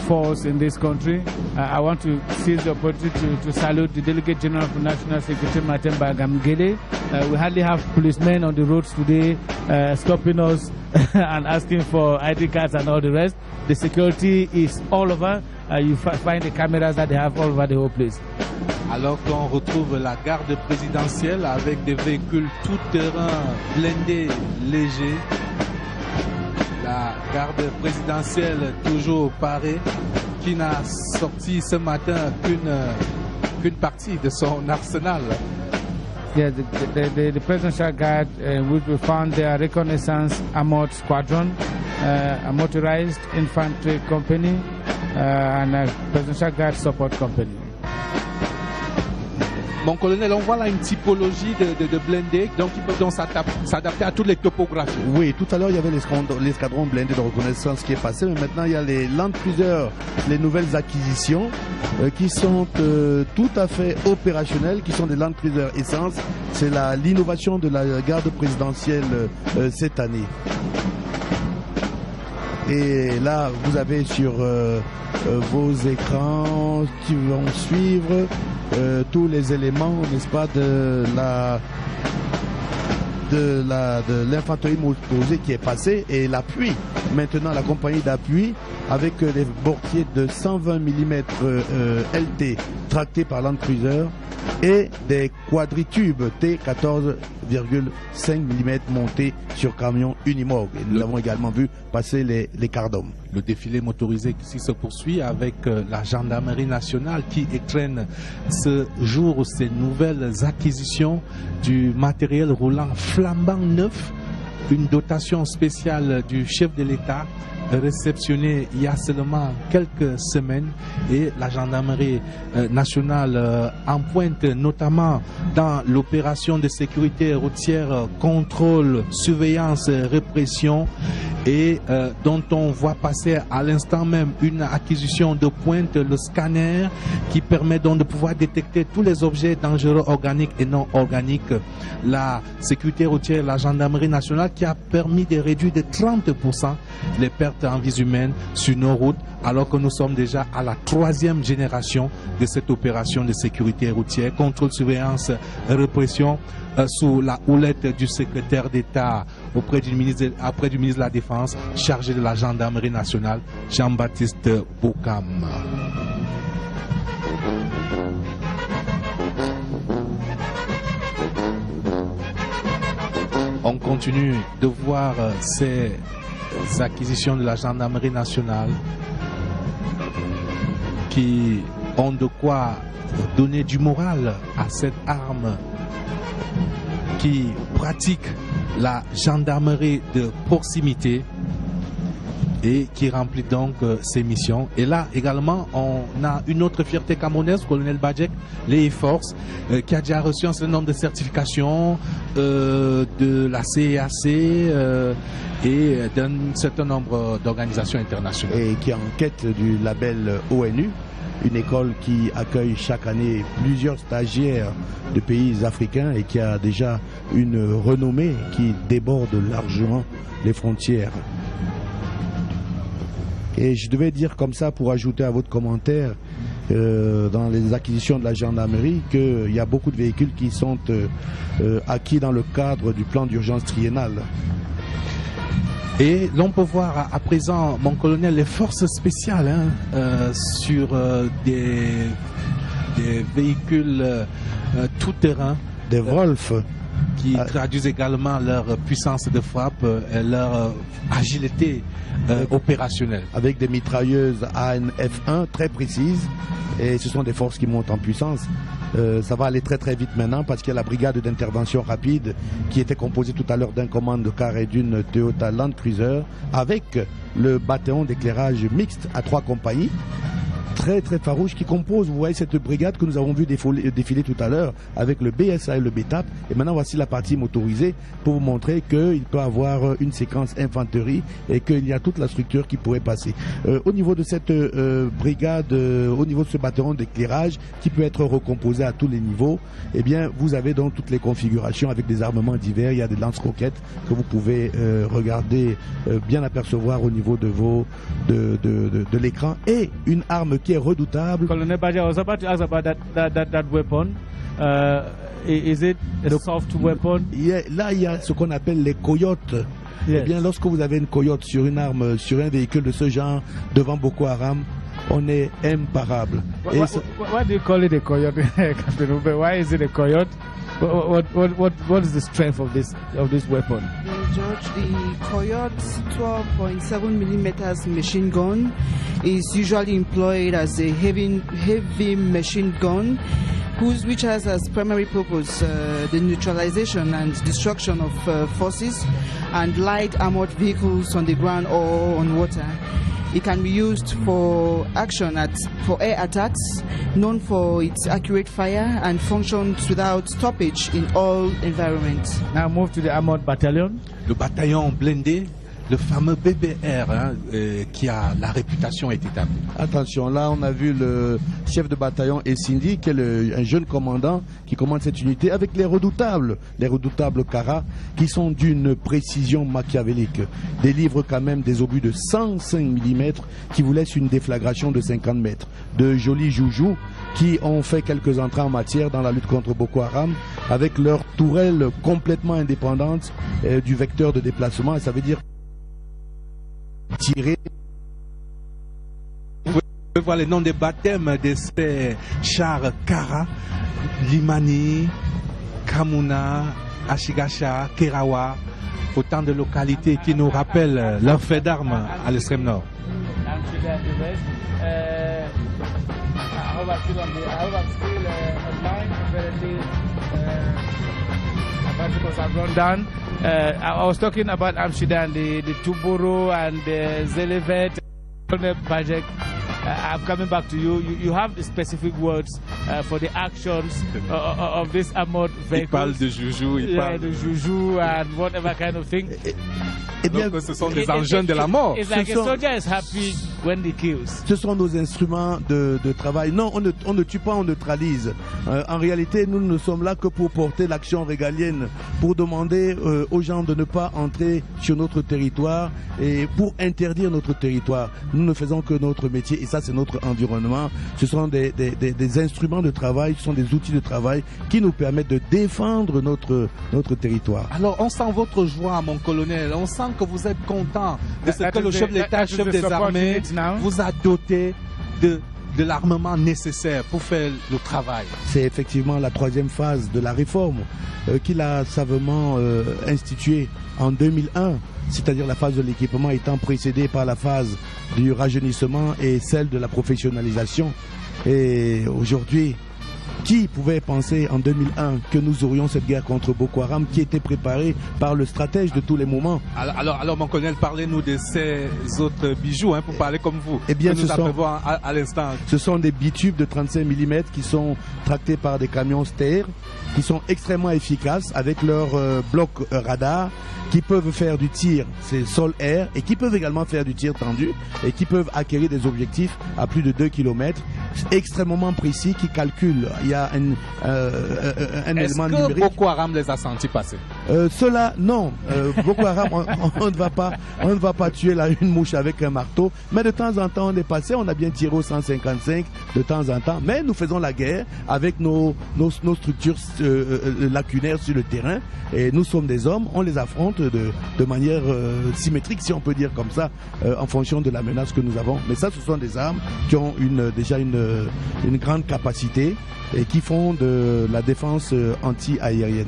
force in this country. I want to seize the opportunity to salute the Delegate General for National Security, Matemba Gamgele. We hardly have policemen on the roads today stopping us and asking for ID cards and all the rest. The security is all over. You find the cameras that they have all over the whole place. Alors qu'on retrouve la garde présidentielle avec des véhicules tout-terrain blindés, légers. La garde présidentielle toujours parée, qui n'a sorti ce matin qu'une partie de son arsenal. Yeah, the presidential guard which we found their reconnaissance armored squadron, a motorized infantry company, and a presidential guard support company. Mon colonel, on voit là une typologie de blindés, donc ils peuvent donc s'adapter à toutes les topographies. Oui, tout à l'heure, il y avait l'escadron blindé de reconnaissance qui est passé, mais maintenant, il y a les Land Cruiser, les nouvelles acquisitions, qui sont tout à fait opérationnelles, qui sont des Land Cruiser Essence. C'est l'innovation de la garde présidentielle cette année. Et là, vous avez sur vos écrans qui vont suivre tous les éléments, n'est-ce pas, de l'infanterie motorisée qui est passée, et l'appui. Maintenant, la compagnie d'appui avec des mortiers de 120 mm LT tractés par Land Cruiser et des quadritubes T14,5 mm montés sur camion Unimog. Et nous avons également vu passer les quarts d'hommes. Le défilé motorisé qui se poursuit avec la gendarmerie nationale qui écrène ce jour ces nouvelles acquisitions du matériel roulant flambant neuf, une dotation spéciale du chef de l'État réceptionnée il y a seulement quelques semaines, et la gendarmerie nationale en pointe notamment dans l'opération de sécurité routière, contrôle, surveillance, répression, et dont on voit passer à l'instant même une acquisition de pointe, le scanner, qui permet donc de pouvoir détecter tous les objets dangereux organiques et non organiques. La sécurité routière, la gendarmerie nationale qui a permis de réduire de 30% les pertes en vies humaines sur nos routes, alors que nous sommes déjà à la 3e génération de cette opération de sécurité routière, contrôle, surveillance, répression, sous la houlette du secrétaire d'État auprès du ministre de la Défense, chargé de la gendarmerie nationale, Jean-Baptiste Bokam. On continue de voir ces acquisitions de la gendarmerie nationale qui ont de quoi donner du moral à cette arme qui pratique la gendarmerie de proximité et qui remplit donc ses missions. Et là également, on a une autre fierté camerounaise, colonel Badjek, les Forces, qui a déjà reçu un certain nombre de certifications de la CEAC et d'un certain nombre d'organisations internationales. Et qui est en quête du label ONU, une école qui accueille chaque année plusieurs stagiaires de pays africains et qui a déjà une renommée qui déborde largement les frontières. Et je devais dire comme ça, pour ajouter à votre commentaire, dans les acquisitions de la gendarmerie, qu'il y a beaucoup de véhicules qui sont acquis dans le cadre du plan d'urgence triennal. Et l'on peut voir à présent, mon colonel, les forces spéciales sur des véhicules tout-terrain. Des Wolf. Qui traduisent également leur puissance de frappe et leur agilité opérationnelle. Avec des mitrailleuses ANF1 très précises, et ce sont des forces qui montent en puissance. Ça va aller très très vite maintenant parce qu'il y a la brigade d'intervention rapide qui était composée tout à l'heure d'un commando de car et d'une Toyota Land Cruiser avec le bataillon d'éclairage mixte à 3 compagnies. Très très farouche qui compose, vous voyez, cette brigade que nous avons vu défiler tout à l'heure avec le BSA et le BTAP. Et maintenant voici la partie motorisée pour vous montrer qu'il peut avoir une séquence infanterie et qu'il y a toute la structure qui pourrait passer. Au niveau de cette brigade, au niveau de ce bataillon d'éclairage qui peut être recomposé à tous les niveaux, eh bien vous avez donc toutes les configurations avec des armements divers. Il y a des lance-roquettes que vous pouvez regarder, bien apercevoir au niveau de de l'écran, et une arme qui est redoutable. Colonel Badja, I was about to ask about that weapon. Is it a soft weapon? Là, il y a ce qu'on appelle les coyotes. Yes. Eh bien, lorsque vous avez une coyote sur une arme, sur un véhicule de ce genre, devant Boko Haram, on est imparable. Why do you call it a coyote, Captain Ube? Why is it a coyote? What is the strength of this weapon? George, the Coyote 12.7mm machine gun is usually employed as a heavy machine gun, which has as primary purpose the neutralization and destruction of forces and light armored vehicles on the ground or on water. It can be used for for air attacks, known for its accurate fire and functions without stoppage in all environments. Now move to the armored battalion. Le bataillon blindé, le fameux BBR qui a la réputation est établie. Attention, là on a vu le chef de bataillon Essindi, qui est un jeune commandant qui commande cette unité avec les redoutables Kara, qui sont d'une précision machiavélique. Des livres quand même des obus de 105 mm qui vous laissent une déflagration de 50 mètres. De jolis joujoux qui ont fait quelques entrées en matière dans la lutte contre Boko Haram avec leur tourelle complètement indépendante du vecteur de déplacement, et ça veut dire tirer. Vous pouvez voir les noms des baptêmes de ces chars Kara, Limani, Kamuna, Ashigasha, Kerawa, autant de localités qui nous rappellent leur fait d'armes à l'extrême nord. I was talking about Amsterdam, the Tuburu and the Zelevet project. I'm coming back to you. You have the specific words for the actions of this armored vehicles. Il parle de joujou, il parle de joujou and whatever kind of thing. Eh bien, donc, ce sont des engins de la mort. It's like a soldier is happy when he kills. Ce sont nos instruments de travail. Non, on ne tue pas, on neutralise. En réalité, nous ne sommes là que pour porter l'action régalienne, pour demander aux gens de ne pas entrer sur notre territoire et pour interdire notre territoire. Nous ne faisons que notre métier, et ça c'est notre environnement. Ce sont des instruments de travail, ce sont des outils de travail qui nous permettent de défendre notre territoire. Alors on sent votre joie, mon colonel, on sent que vous êtes content de ce que le chef de l'État, chef des armées, vous a doté de l'armement nécessaire pour faire le travail. C'est effectivement la troisième phase de la réforme qu'il a savamment instituée en 2001, c'est-à-dire la phase de l'équipement étant précédée par la phase du rajeunissement et celle de la professionnalisation. Et aujourd'hui, qui pouvait penser en 2001 que nous aurions cette guerre contre Boko Haram qui était préparée par le stratège de tous les moments? Alors mon colonel, parlez-nous de ces autres bijoux, pour parler comme vous. Eh bien, à l'instant. Ce sont des bitubes de 35 mm qui sont tractés par des camions Steyr, qui sont extrêmement efficaces avec leur bloc radar, qui peuvent faire du tir, c'est sol-air, et qui peuvent également faire du tir tendu, et qui peuvent acquérir des objectifs à plus de 2 km, extrêmement précis, qui calculent. Il y a un élément numérique. Est-ce que Boko Haram les a sentis passer? Cela, non. Boko Haram, on ne va pas tuer une mouche avec un marteau, mais de temps en temps on est passé, on a bien tiré au 155 de temps en temps, mais nous faisons la guerre avec nos structures lacunaires sur le terrain, et nous sommes des hommes, on les affronte de manière symétrique, si on peut dire comme ça, en fonction de la menace que nous avons. Mais ça, ce sont des armes qui ont déjà une grande capacité et qui font de la défense anti-aérienne.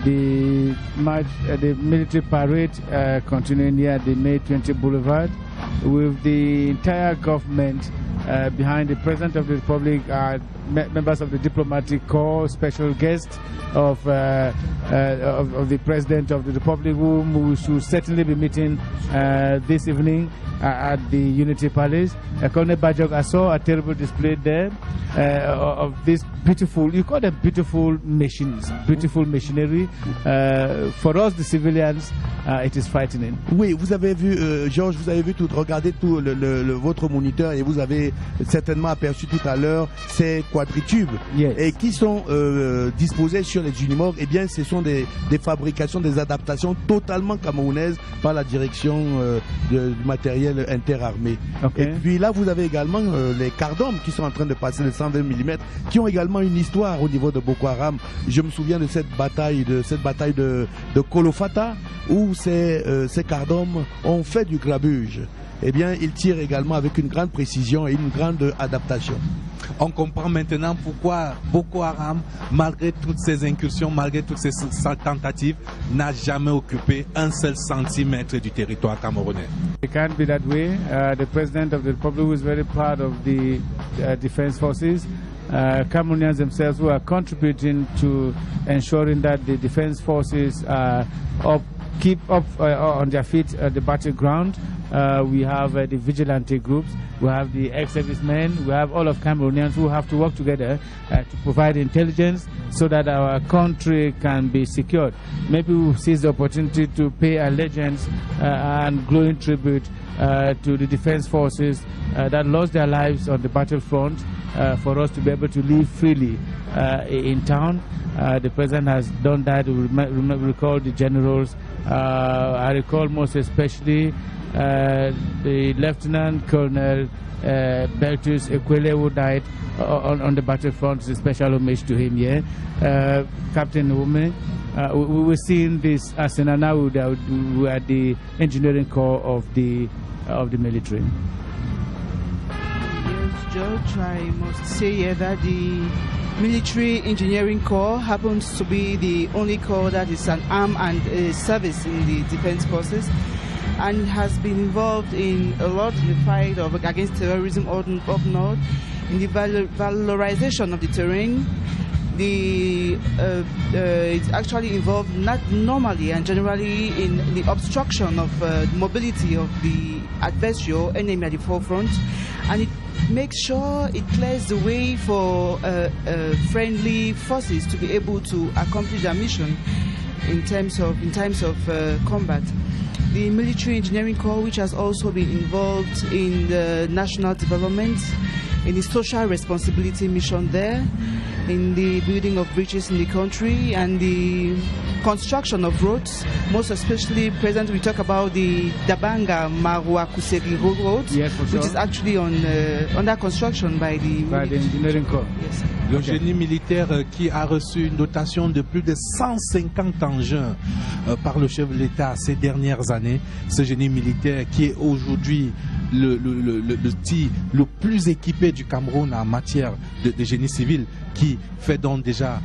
The military parade continuing here at the May 20 Boulevard with the entire government behind the President of the Republic, members of the diplomatic corps, special guests of the President of the Republic, whom we should certainly be meeting this evening at the Unity Palace. Colonel Bajok, I saw a terrible display there of this beautiful, you call them beautiful machines, beautiful machinery. For us, the civilians, it is frightening. Oui, vous avez vu, Georges, vous avez vu tout, regardez tout votre moniteur et vous avez certainement aperçu tout à l'heure ces quadritubes, yes, et qui sont disposés sur les Unimog. Eh bien, ce sont des fabrications, des adaptations totalement camerounaises par la direction du matériel interarmé. Okay. Et puis là, vous avez également les Cardom qui sont en train de passer les 120 mm, qui ont également une histoire au niveau de Boko Haram. Je me souviens de cette bataille de Kolofata, où ces Cardom ont fait du grabuge. Eh bien, ils tirent également avec une grande précision et une grande adaptation. On comprend maintenant pourquoi Boko Haram, malgré toutes ces incursions, malgré toutes ces tentatives, n'a jamais occupé un seul centimètre du territoire camerounais. It can't be that way. The President of the Republic was very proud of the defense forces. Cameroonians themselves who are contributing to ensuring that the defense forces keep up on their feet at the battleground, we have the vigilante groups, we have the ex-servicemen, we have all of Cameroonians who have to work together to provide intelligence so that our country can be secured. Maybe we'll seize the opportunity to pay allegiance and glowing tribute to the defense forces that lost their lives on the battlefront for us to be able to live freely in town. The president has done that. We recall the generals. I recall most especially the Lieutenant Colonel Bertus Ekwele, who died on the battlefront. It's a special homage to him here. Captain Ume. We were seeing this as in now we are the engineering corps of the military. Yes, George, I must say here that the Military Engineering Corps happens to be the only corps that is an arm and a service in the defense forces, and has been involved in a lot in the fight against terrorism up north, in the valorization of the terrain. It's actually involved not normally and generally in the obstruction of mobility of the adversary or enemy at the forefront, and it makes sure it clears the way for friendly forces to be able to accomplish their mission in times of combat. The Military Engineering Corps, which has also been involved in the national development, in the social responsibility mission there, in the building of bridges in the country and the construction of roads. Most especially, President, we talk about the Dabanga Marwa Kuseri Road, yes, for sure, which is actually under construction by the Engineering Corps. Yes. Le génie militaire qui a reçu une dotation de plus de 150 engins par le chef de l'État ces dernières années. Ce génie militaire qui est aujourd'hui le plus équipé du Cameroun en matière de génie civil, qui fait donc déjà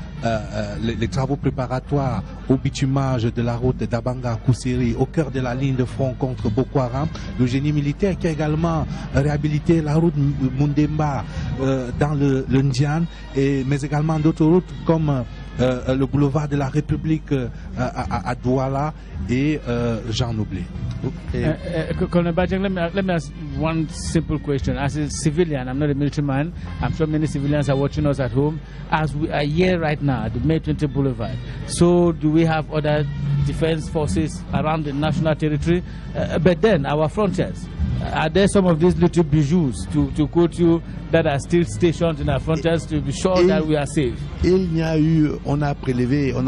les travaux préparatoires au bitumage de la route d'Abanga à Kuseri, au cœur de la ligne de front contre Boko Haram. Le génie militaire qui a également réhabilité la route Mundemba dans le Ndian, mais également d'autres routes comme le boulevard de la République à Douala et j'en oublie. Colonel Bajang, let me ask one simple question. As a civilian, I'm not a military man. I'm sure many civilians are watching us at home. As we are here right now at the May 20 Boulevard, so do we have other defense forces around the national territory? But then our frontiers, are there some of these little bijoux, to quote you, that are still stationed in our frontiers to be sure that we are safe? Il n'y a eu, on n'a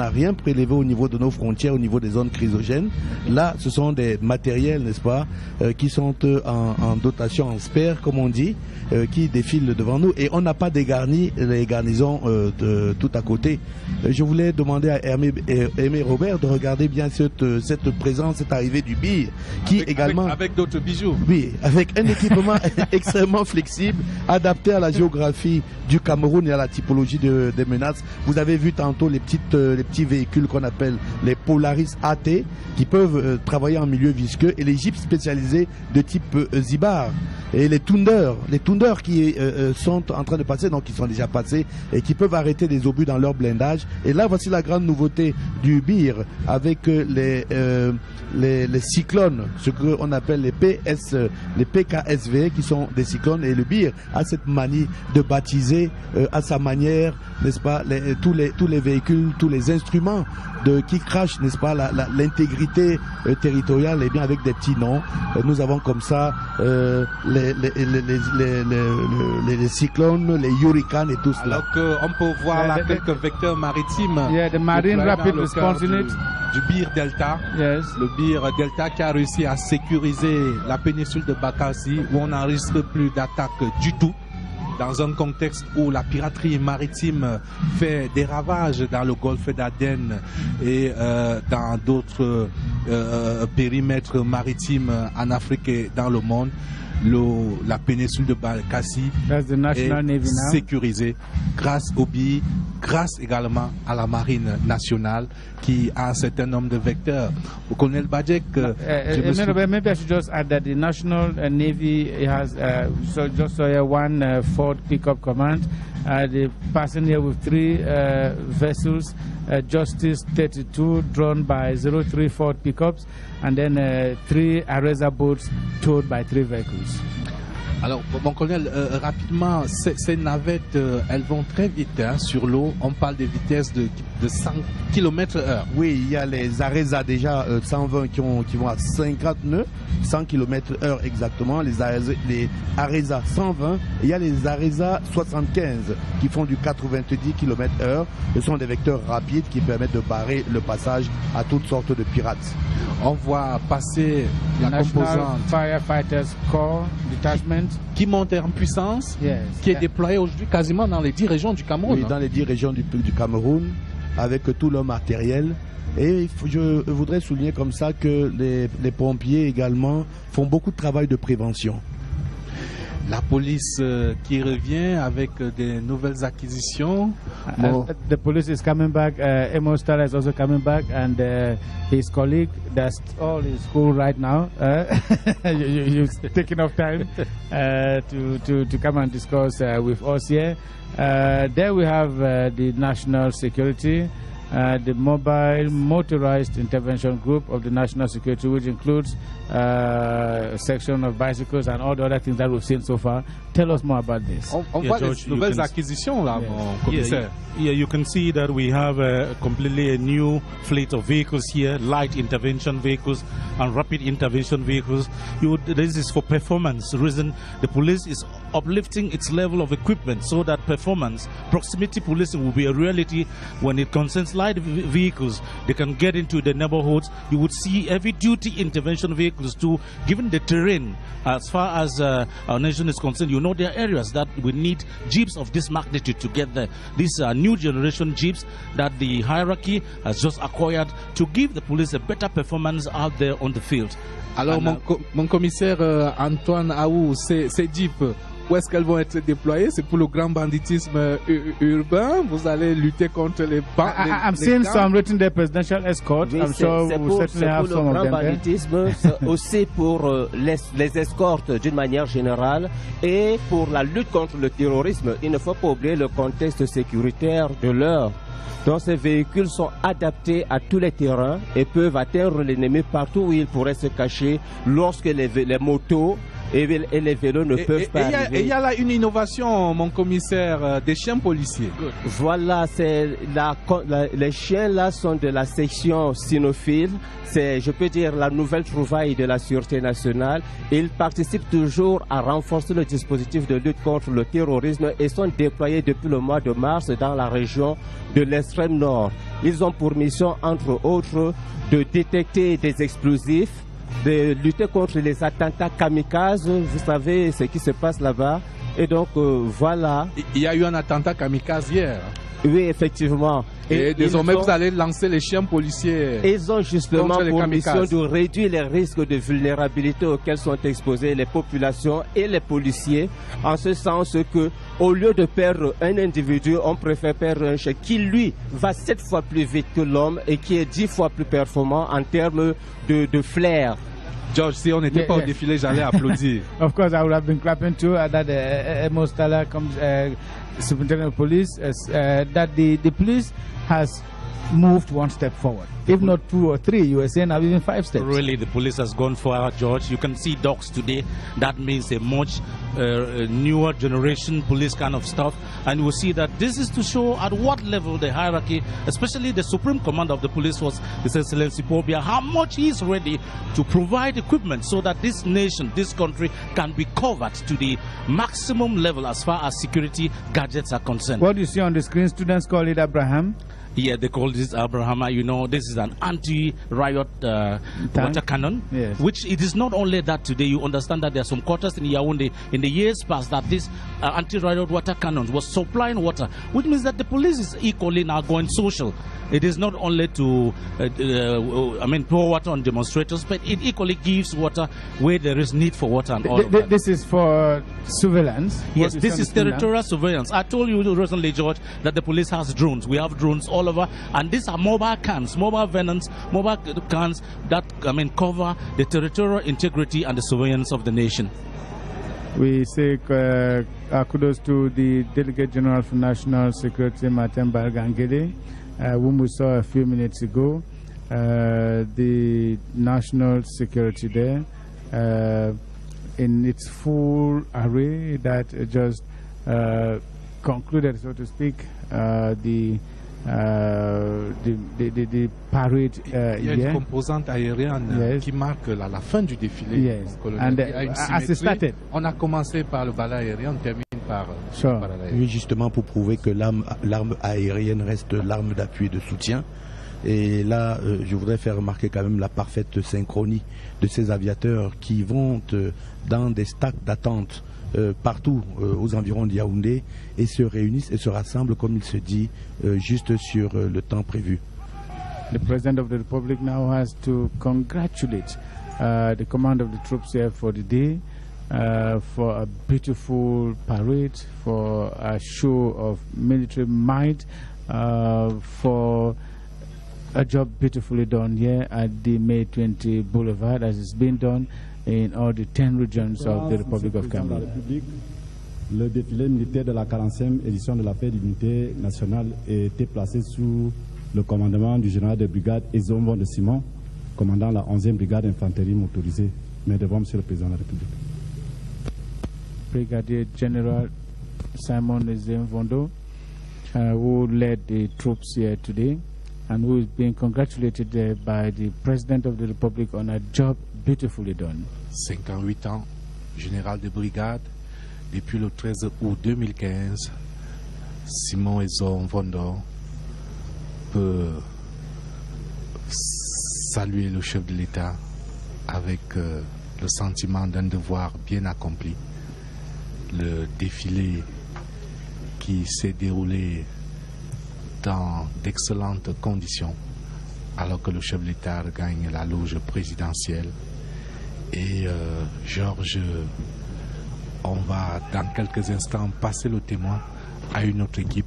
rien prélevé au niveau de nos frontières, au niveau des zones chrysogènes. Là, ce sont des matériels, n'est-ce pas, qui sont en dotation, en spare, comme on dit, qui défilent devant nous. Et on n'a pas dégarni les garnisons tout à côté. Je voulais demander à Aimé Robert de regarder bien cette présence, cette arrivée du BIR, qui également... Avec d'autres bijoux. Oui, avec un équipement extrêmement flexible, adapté à la géographie du Cameroun et à la typologie des menaces. Vous avez vu tantôt les petits véhicules qu'on appelle les Polaris AT, qui peuvent travailler en milieu visqueux, et les jeeps spécialisés de type Zibar. Et les Tunders qui sont en train de passer, donc qui sont déjà passés, et qui peuvent arrêter des obus dans leur blindage. Et là, voici la grande nouveauté du BIR, avec les cyclones, ce qu'on appelle les PKSV, qui sont des cyclones. Et le BIR a cette manie de baptiser à sa manière, n'est-ce pas, tous les véhicules, tous les instruments qui crachent, n'est-ce pas, l'intégrité territoriale, et bien avec des petits noms. Nous avons comme ça les cyclones, les hurricanes et tout cela. Alors qu'on peut voir là quelques vecteurs maritimes. Yeah, the Marine Rapid Response Unit. Du BIR Delta. Yes. Le BIR Delta qui a réussi à sécuriser la péninsule de Bakassi, où on n'enregistre plus d'attaques du tout, dans un contexte où la piraterie maritime fait des ravages dans le golfe d'Aden et dans d'autres périmètres maritimes en Afrique et dans le monde. la péninsule de Bakassi That's the National Navy now. sécurisée grâce aux billes, grâce également à la Marine nationale qui a un certain nombre de vecteurs. Au colonel Badjek, maybe I should just add that the National Navy has just one Ford pickup command. The passenger with 3 vessels, Justice 32 drawn by 03 Ford pickups, and then 3 Areza boats towed by 3 vehicles. Alors, mon colonel, rapidement, ces navettes, elles vont très vite hein, sur l'eau. On parle des vitesses de 100 km/h. Oui, il y a les Areza déjà 120 qui vont à 50 nœuds, 100 km/h exactement. Les Areza 120, et il y a les Areza 75 qui font du 90 km/h. Ce sont des vecteurs rapides qui permettent de barrer le passage à toutes sortes de pirates. On voit passer la composante Firefighters Corps Detachment qui monte en puissance, yes. qui est déployée aujourd'hui quasiment dans les 10 régions du Cameroun. Oui, dans les 10 régions du Cameroun, avec tout leur matériel. Et je voudrais souligner comme ça que les pompiers également font beaucoup de travail de prévention. La police qui revient avec des nouvelles acquisitions. The police is coming back. Emo Stala is also coming back, and his colleague, that's all in school right now. You're taking off time to come and discuss with us here. There we have the national security. The mobile motorized intervention group of the national security, which includes a section of bicycles and all the other things that we've seen so far. Tell us more about this. On voit les nouvelles acquisitions là, mon commissaire. Yeah, you can see that we have a completely new fleet of vehicles here, light intervention vehicles and rapid intervention vehicles. This is for performance reason. The police is uplifting its level of equipment so that performance, proximity policing will be a reality when it concerns light vehicles. They can get into the neighborhoods. You would see heavy duty intervention vehicles too, given the terrain. As far as our nation is concerned, you know there are areas that we need jeeps of this magnitude to get there. These are new generation jeeps that the hierarchy has just acquired to give the police a better performance out there on the field. Alors, mon commissaire Antoine Aou, ces jeeps, où est-ce qu'elles vont être déployées? C'est pour le grand banditisme urbain? Vous allez lutter contre les bandes? I'm seeing some written there, presidential escort. Oui, I'm sure we'll certainly have some of them. C'est pour le grand banditisme, c'est aussi pour les escortes d'une manière générale et pour la lutte contre le terrorisme. Il ne faut pas oublier le contexte sécuritaire de l'heure. Donc ces véhicules sont adaptés à tous les terrains et peuvent atteindre l'ennemi partout où il pourrait se cacher lorsque les motos et les vélos ne peuvent pas arriver. Et il y a là une innovation, mon commissaire, des chiens policiers. Voilà, les chiens là sont de la section cynophile. C'est, je peux dire, la nouvelle trouvaille de la Sûreté nationale. Ils participent toujours à renforcer le dispositif de lutte contre le terrorisme et sont déployés depuis le mois de mars dans la région de l'extrême nord. Ils ont pour mission, entre autres, de détecter des explosifs, de lutter contre les attentats kamikazes. Vous savez ce qui se passe là-bas. Et donc, voilà. Il y a eu un attentat kamikaze hier. Oui, effectivement. Et désormais, vous allez lancer les chiens policiers. Ils ont justement pour mission de réduire les risques de vulnérabilité auxquels sont exposées les populations et les policiers, en ce sens que, au lieu de perdre un individu, on préfère perdre un chien qui, lui, va 7 fois plus vite que l'homme et qui est 10 fois plus performant en termes de flair. George, si on n'était pas au défilé, j'allais applaudir. Of course, I would have been clapping too at that Emo Stala comes, Superintendent of Police, that the police has moved one step forward. If not 2 or 3, you were saying now even 5 steps. Really, the police has gone far, George. You can see dogs today. That means a much newer generation police kind of stuff. And we'll see that this is to show at what level the hierarchy, especially the Supreme Commander of the Police Force, His Excellency Pobia, how much he is ready to provide equipment so that this nation, this country can be covered to the maximum level as far as security gadgets are concerned. What you see on the screen, students call it Abraham. Yeah, they call this Abrahama. You know, this is an anti-riot water cannon. Yes. Which it is not only that today. You understand that there are some quarters in Yaoundé in the years past that this anti-riot water cannons was supplying water, which means that the police is equally now going social. It is not only to, pour water on demonstrators, but it equally gives water where there is need for water and all of that. This is for surveillance? Yes, this is territorial surveillance. I told you recently, George, that the police has drones. We have drones all over, and these are mobile cans, mobile venoms, mobile cans that, cover the territorial integrity and the surveillance of the nation. We say kudos to the Delegate General for National Security, Martin Bargangele, whom we saw a few minutes ago. The national security there in its full array that just concluded, so to speak, the parade. Il y a une composante aérienne qui marque la fin du défilé. Yes. And as it started, on a commencé par le balai aérien, on termine par le balai aérien. Oui, justement pour prouver que l'arme aérienne reste l'arme d'appui et de soutien. Et là, je voudrais faire remarquer quand même la parfaite synchronie de ces aviateurs qui vont dans des stacks d'attente partout aux environs de Yaoundé et se réunissent et se rassemblent comme il se dit juste sur le temps prévu. The President of the Republic now has to congratulate the command of the troops here for the day, for a beautiful parade, for a show of military might, for a job beautifully done here at the May 20 Boulevard, as it's been done in all the 10 regions of the Republic of Cameroon. Le défilé militaire de la 40e édition de la fête d'unité nationale a été placé sous le commandement du général de brigade Ezomvon de Simon, commandant la 11e brigade d'infanterie motorisée. Mais devant Monsieur le Président de la République. Brigadier General Simon Ezomvondo, who led the troops here today, and who is being congratulated by the President of the Republic on a job beautifully done. 58 ans, général de brigade. Depuis le 13 août 2015, Simon Ezomvondo peut saluer le chef de l'État avec le sentiment d'un devoir bien accompli. Le défilé qui s'est déroulé dans d'excellentes conditions, alors que le chef de l'État gagne la loge présidentielle. Et Georges, on va dans quelques instants passer le témoin à une autre équipe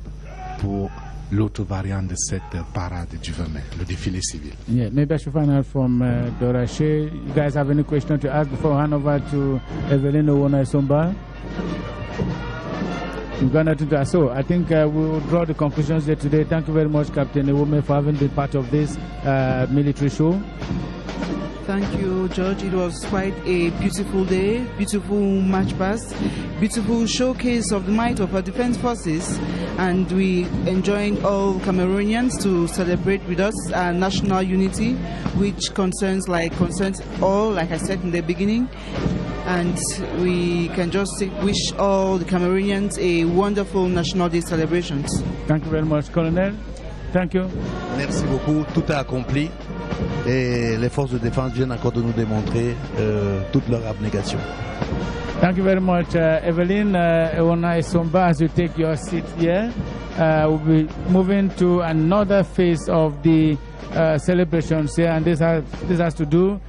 pour l'autre variante de cette parade du 20 mai, le défilé civil. Yeah, maybe I should find out from Dora Shea. You guys have any question to ask before I hand over to Evelyn Owona-Isomba? You've got nothing to ask. So I think we will draw the conclusions here today. Thank you very much, Captain Ewume, for having been part of this military show. Thank you, George. It was quite a beautiful day, beautiful march past, beautiful showcase of the might of our defense forces, and we enjoying all Cameroonians to celebrate with us our national unity, which concerns all, like I said in the beginning. And we can just wish all the Cameroonians a wonderful National Day celebrations. Thank you very much, Colonel. Thank you. Merci beaucoup. Tout est accompli et les forces de défense viennent encore de nous démontrer toute leur abnégation. Thank you very much, Evelyn Owona-Isomba. As you take your seat here, we'll be moving to another phase of the celebrations here, and this has to do